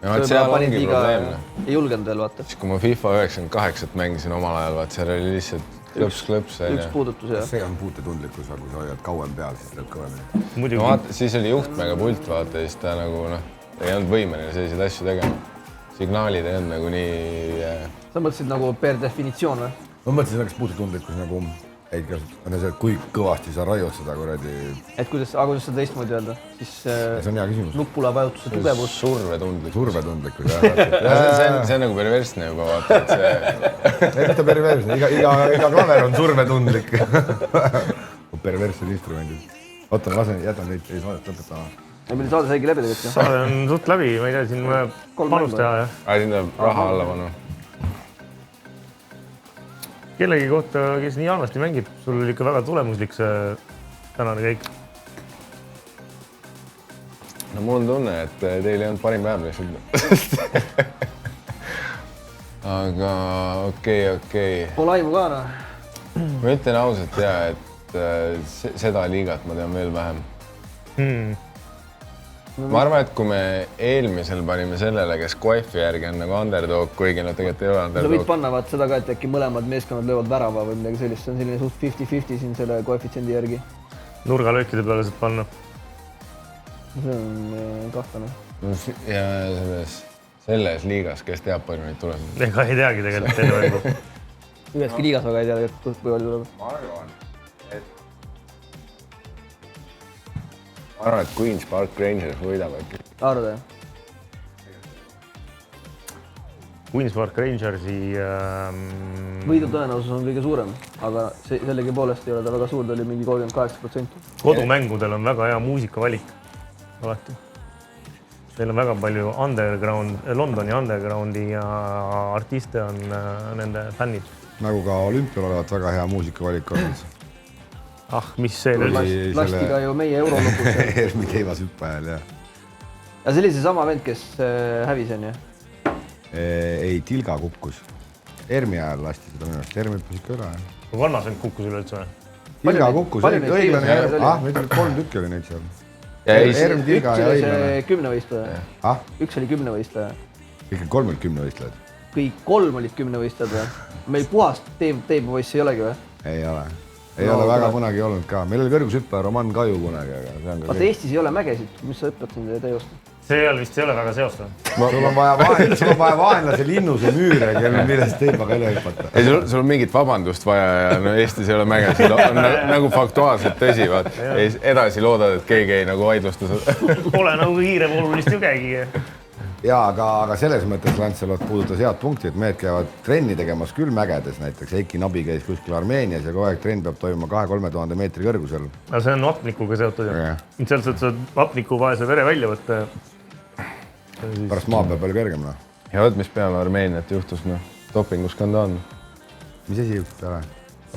S4: Ja seal ongi probleemne.
S2: Ei julgenud veel, vaata.
S4: Siis kui ma FIFA 98 mängisin omal ajal, vaat seal oli lihtsalt klõps.
S2: Üks puudutus, jah.
S5: See on puutetundlikkus, aga kui sa hoiad kauem peal, siis lööb kõvemini.
S4: No vaata, siis oli juhtmega pult, vaata, siis ta nagu ei olnud võimeline selliseid asju tegema. Signaalid ei olnud nagu nii...
S2: Sa mõtlesid nagu per definitsioon või?
S5: Ma mõtlesin, et puutetundlikkus nagu... kui kõvasti sa raiud seda kuradi...
S2: Et kuidas seda teistmoodi öelda? Siis
S5: see on hea küsimus.
S2: nuppula vajutuse tugevus.
S4: Survetundlikkus, jah. See on nagu perversne juba, vaata, et see...
S5: Ei, mitte perversne, iga klaver on survetundlik. Perverssed instrumendid. Oota, ma jätan neid saadet lõpetama.
S2: Meil saade saigi läbi tegelikult.
S3: Saade on suht läbi, ma ei tea, siin panust teha, jah.
S4: Siin tuleb raha alla panna.
S3: Kellegi kohta, kes nii halvasti mängib, sul oli ikka väga tulemuslik see tänane käik.
S4: No mul on tunne, et teil ei olnud parim päev lihtsalt. Aga okei.
S2: Pole aimu ka, noh.
S4: Ma ütlen ausalt, et seda liigat ma tean veel vähem. Ma arvan, et kui me eelmisel panime sellele, kes Koefi järgi on nagu underdog, kuigi nad tegelikult ei ole underdog.
S2: Sa võid panna vaat seda ka, et äkki mõlemad meeskonnad löövad värava või midagi sellist. See on selline suht 50-50 siin selle koefitsiendi järgi.
S3: Nurgalöökide peale saad panna.
S2: See on kahtlane.
S4: Ja selles liigas, kes teab palju neid tulesid?
S3: Ega ei teagi tegelikult enne mängu.
S2: Üheski liigas väga ei tea tegelikult, kui palju tuleb.
S4: Ma arvan, et Queen's Park Rangers võidab äkki.
S2: Arvad, jah?
S3: Queen's Park Rangersi...
S2: Võidu tõenäosus on kõige suurem, aga sellegi poolest ei ole ta väga suur, ta oli mingi 38%.
S3: Kodumängudel on väga hea muusikavalik. Alati. Meil on väga palju Londoni undergroundi ja artiste on nende fännid.
S5: Nagu ka olümpial olevat väga hea muusikavalik olnud.
S3: Mis see oli?
S2: Lasti ka ju meie eurolukus.
S5: Ermi teivas hüppajal, jah.
S2: Ja see oli see sama vend, kes hävis on, jah?
S5: Ei, Tilga kukkus. Ermi ajal lasti seda minu arust. Ermi hüppas ikka üle, jah.
S3: Kolmas vend kukkus üleüldse või?
S5: Tilga kukkus, õiglane. Meil oli 3 tükki oli neid seal. Erm, Tilga ja õiglane.
S2: 10 võistleja. Üks oli 10 võistleja.
S5: Kõik 3 olid 10 võistlejad.
S2: Kõik 3 olid 10 võistlejad või? Meil puhast teepoissi ei olegi või?
S5: Ei ole. Ei ole väga kunagi olnud ka. Meil oli kõrgushüppaja Roman Kaju kunagi, aga see on ka...
S2: Vaata, Eestis ei ole mägesid. Mis sa hüppad siin teosta?
S3: See vist ei ole väga seostav.
S5: Sul on vaja vaenlase linnuse müüre, millest teipaga üle hüpata.
S4: Ei, sul on mingit vabandust vaja ja no Eestis ei ole mägesid. On nagu faktuaalselt tõsi, vaat. Edasi loodad, et keegi ei nagu vaidlusta seda.
S3: Pole nagu kiirevoolulist jügegi.
S5: Jaa, aga selles mõttes Lancelot puudutas head punkti, et mehed käivad trenni tegemas küll mägedes, näiteks Eiki Nabi käis kuskil Armeenias ja kogu aeg trenn peab toimuma 2-3 meetri kõrgusel.
S3: No see on vapnikuga seotud. Sealt saad vapniku vaese vere välja võtta.
S5: Pärast maa peab palju kõrgem.
S4: Ja võt, mis peale Armeeniat juhtus, dopinguskandaal.
S5: Mis asi juhtus peale?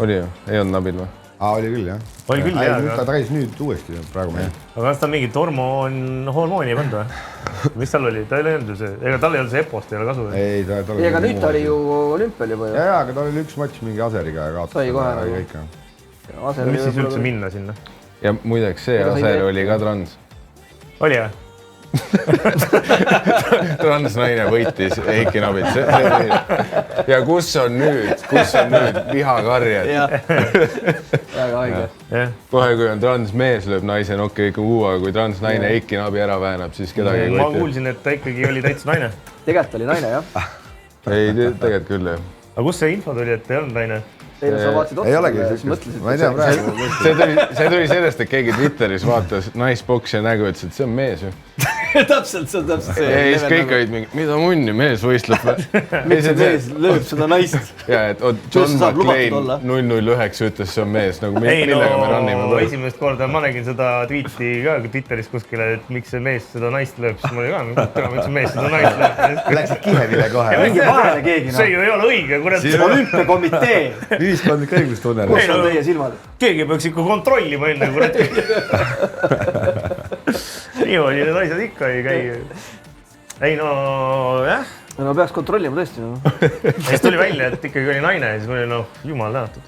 S4: Oli ju, ei olnud Nabil või?
S5: Oli küll, jah.
S3: Oli küll, jah.
S5: Ta käis nüüd uuesti praegu meil.
S3: Aga kas ta mingit hormooni ei pannud või? Mis tal oli? Tal ei olnud see, ega tal ei olnud see EPO-st ei ole kasu.
S5: Ei,
S2: aga nüüd ta oli ju olümpial juba.
S5: Jaa, aga tal oli üks matš mingi Aseriga ja kaotas.
S2: Sai kohe nagu.
S3: Mis siis üldse minna sinna?
S4: Ja muideks see Aser oli ka trans.
S3: Oli jah?
S4: Transnaine võitis Eiki Nabit. Ja kus on nüüd vihakarjad?
S2: Väga haige.
S4: Kohe, kui on transmees lööb naise nokki ikka uuega, kui transnaine Eiki Nabi ära väänab, siis kedagi ei
S3: võita. Ma kuulsin, et ta ikkagi oli täitsa naine.
S2: Tegelikult oli naine, jah?
S4: Ei, tegelikult küll, jah.
S3: Aga kus see info tuli, et ei olnud naine?
S2: Eile sa vaatasid
S5: ei olegi
S2: otsa,
S5: siukest,
S2: mõtlesid,
S5: ma ei tea praegu.
S4: see tuli sellest, et keegi Twitteris vaatas naisboksi ja nägu, ütles, et see on mees ju.
S2: täpselt, see on täpselt see.
S4: Ja siis kõik olid mingi, mida munni, mees võistleb või?
S2: Miks see mees lööb seda naist?
S4: Ja, et John McClane 009 ütles, see on mees, nagu millega me rannime.
S3: Esimest korda ma nägin seda tweeti ka Twitteris kuskile, et miks see mees seda naist lööb, siis ma olin ka, miks see mees seda naist lööb.
S5: Läksid kihevile kohe.
S2: Mingi vahele keegi,
S3: see ju ei ole õige, kurat.
S2: Olümpiakomitee.
S5: Ühiskondlik õiglustunne.
S2: Kus on teie silmad?
S3: Keegi peaks ikka kontrollima enne, kurat. Niimoodi need asjad ikka ei käi. Ei no, jah.
S2: No peaks kontrollima tõesti.
S3: Siis tuli välja, et ikkagi oli naine ja siis ma olin, jumal tänatud.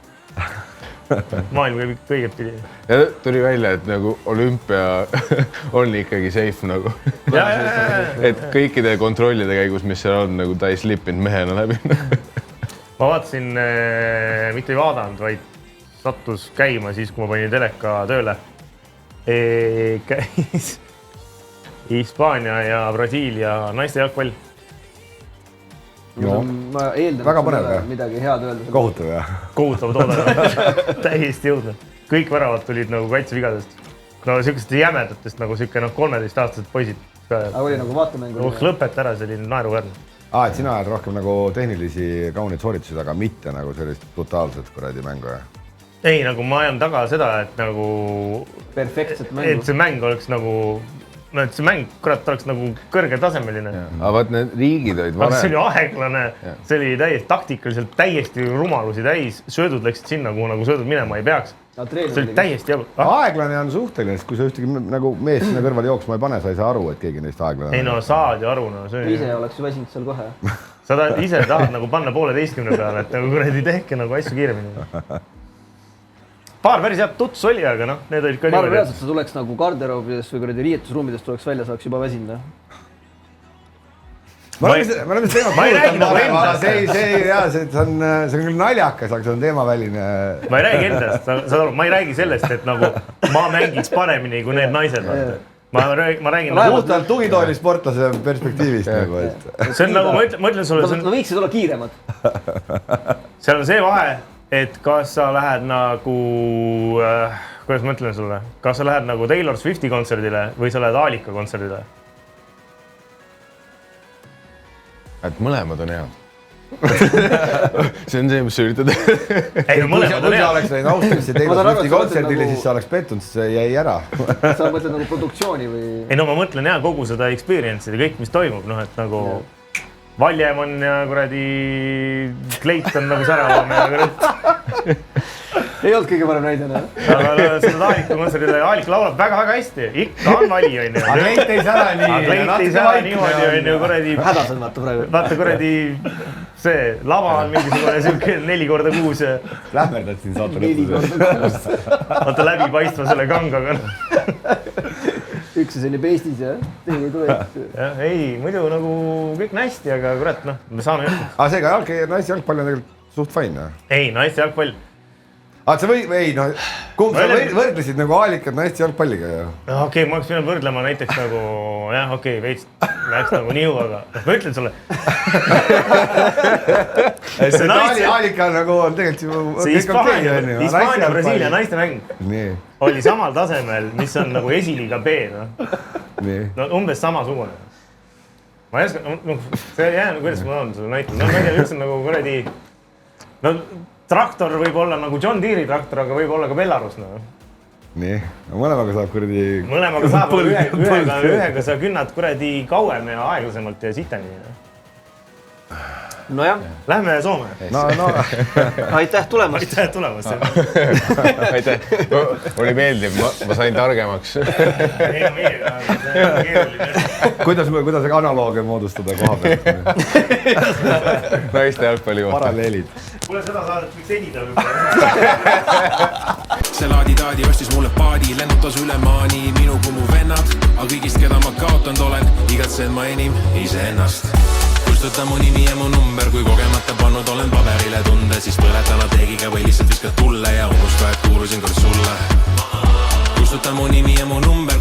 S3: Maailm käib ikka õiget pidi.
S4: Ja tuli välja, et nagu olümpia on ikkagi safe nagu. Et kõikide kontrollide käigus, mis seal on, nagu ta ei slippinud mehena läbi.
S3: Ma vaatasin, mitte ei vaadanud, vaid sattus käima siis, kui ma panin teleka tööle. Käis Hispaania ja Brasiilia naiste jalgpall.
S5: No,
S2: ma eeldan,
S5: väga põnev,
S2: midagi head öelda.
S5: Kohutav, jah.
S3: Kohutav toode. Täiesti jõudne. Kõik väravad tulid nagu kaitsevigadest. No siukest jämedatest nagu siuke 13-aastased poisid.
S2: Aga oli nagu vaatemängu.
S3: Lõpet ära, see oli naeruväärne.
S5: Et sina oled rohkem nagu tehnilisi kauneid sooritusi, aga mitte nagu sellist brutaalset kuradi mängu, jah?
S3: Ei, nagu ma ajan taga seda, et nagu...
S2: Perfektset mängu.
S3: Et see mäng oleks nagu... No, et see mäng, kurat, oleks nagu kõrgetasemeline.
S4: Aga vaat need riigid olid varem.
S3: Aga see oli aeglane, see oli taktikaliselt täiesti rumalusi täis. Söödud läksid sinna, kuhu nagu söödud minema ei peaks. See oli täiesti jagu.
S5: Aeglane on suhteline, sest kui sa ühtegi nagu mees sinna kõrval jooksma ei pane, sa ei saa aru, et keegi neist aeglane.
S3: Ei no saad ju aru.
S2: Ise oleks ju väsinud seal kohe.
S3: Sa ise tahad nagu panna 12 peale, et nagu kuradi tehke nagu asju kiiremini. Paar päris head tuts oli, aga noh, need olid ka
S2: niimoodi. Ma arvan reaalselt, sa tuleks nagu garderoobides või kuradi riietusruumidest tuleks välja, saaks juba väsinda.
S5: Me oleme seda kuulutanud, see on küll naljakas, aga see on teemaväline.
S3: Ma ei räägi endast, ma ei räägi sellest, et nagu ma mängiks paremini kui need naised. Ma räägin...
S5: Puhtalt tugitooli sportlase perspektiivist.
S3: See on nagu, ma ütlen sulle...
S2: No võiksid olla kiiremad.
S3: Seal on see vahe, et kas sa lähed nagu, kuidas ma ütlen sulle, kas sa lähed nagu Taylor Swifti kontserdile või sa lähed Aalika kontserdile?
S4: Et mõlemad on head. See on see, mis sa üritad.
S3: Ei, no mõlemad on
S5: head. Kui sa oleks läinud Australisse Taylor Swifti kontserdile, siis sa oleks pettunud, see jäi ära.
S2: Sa mõtled nagu produktsiooni või?
S3: Ei, no ma mõtlen jah, kogu seda experience'i ja kõik, mis toimub, noh, et nagu... Valjemann ja kuradi Clayton nagu Säravam ja kuradi.
S2: Ei olnud kõige parem näidena.
S3: Aga seda Aalika kontserdile, Aalika laulab väga-väga hästi. Ikka on vali, on ju.
S5: Aga Clayt ei sära nii.
S3: Clayt ei sära niimoodi, on ju, kuradi.
S2: Hädas on vaata praegu.
S3: Vaata kuradi see lava on mingisugune selline 4x6.
S5: Lähmerdad siin saate lõpus.
S3: Vaata läbi paistva selle kangaga.
S2: Üks on selline peestis ja teine ei tule.
S3: Ei, muidu nagu kõik on hästi, aga kurat, noh, me saame juhtud.
S5: Aga seega naiste jalgpall on tegelikult suht fine, jah?
S3: Ei, naiste jalgpall.
S5: Aga sa ei, no, kumb sa võrdlesid nagu Aalikat naiste jalgpalliga, jah?
S3: Okei, ma oleks pidanud võrdlema näiteks nagu, jah, okei, veits läheks nagu nihu, aga ma ütlen sulle.
S5: Aalika nagu on tegelikult
S3: see Hispaania, Brasiilia naiste mäng oli samal tasemel, mis on nagu esiliiga B, no umbes samasugune. Ma ei oska, see jää, kuidas ma olen sulle näitan, no ma ei tea, üks on nagu kuradi, no traktor võib olla nagu John Deere traktor, aga võib olla ka Belarus, no.
S5: Nii, mõlemaga saab kuradi...
S3: Mõlemaga saab, ühega sa künnad kuradi kauem ja aeglasemalt ja siteni.
S2: No jah.
S3: Lähme Soome.
S5: No.
S2: Aitäh tulemast.
S3: Aitäh tulemast.
S4: Aitäh. Oli meeldiv, ma sain targemaks.
S3: Ei, no meiega, see on keeruline.
S5: Kuidas analooge moodustada koha pealt?
S4: Naiste jalgpalli kohta.
S5: Paralleelid.
S3: Kuule, seda saadet võiks edida võib-olla.
S1: See laadi-taadi ostis mulle paadi, lennutas üle maani minu kui mu vennad, aga kõigist, keda ma kaotanud olen, igatsen ma enim iseennast. Kustuta mu nimi ja mu number, kui kogemata pannud olen paberile tunde, siis põletana teegiga või lihtsalt viskad tulle ja unusta, et kuulusin kord sulle. Kustuta mu nimi ja mu number,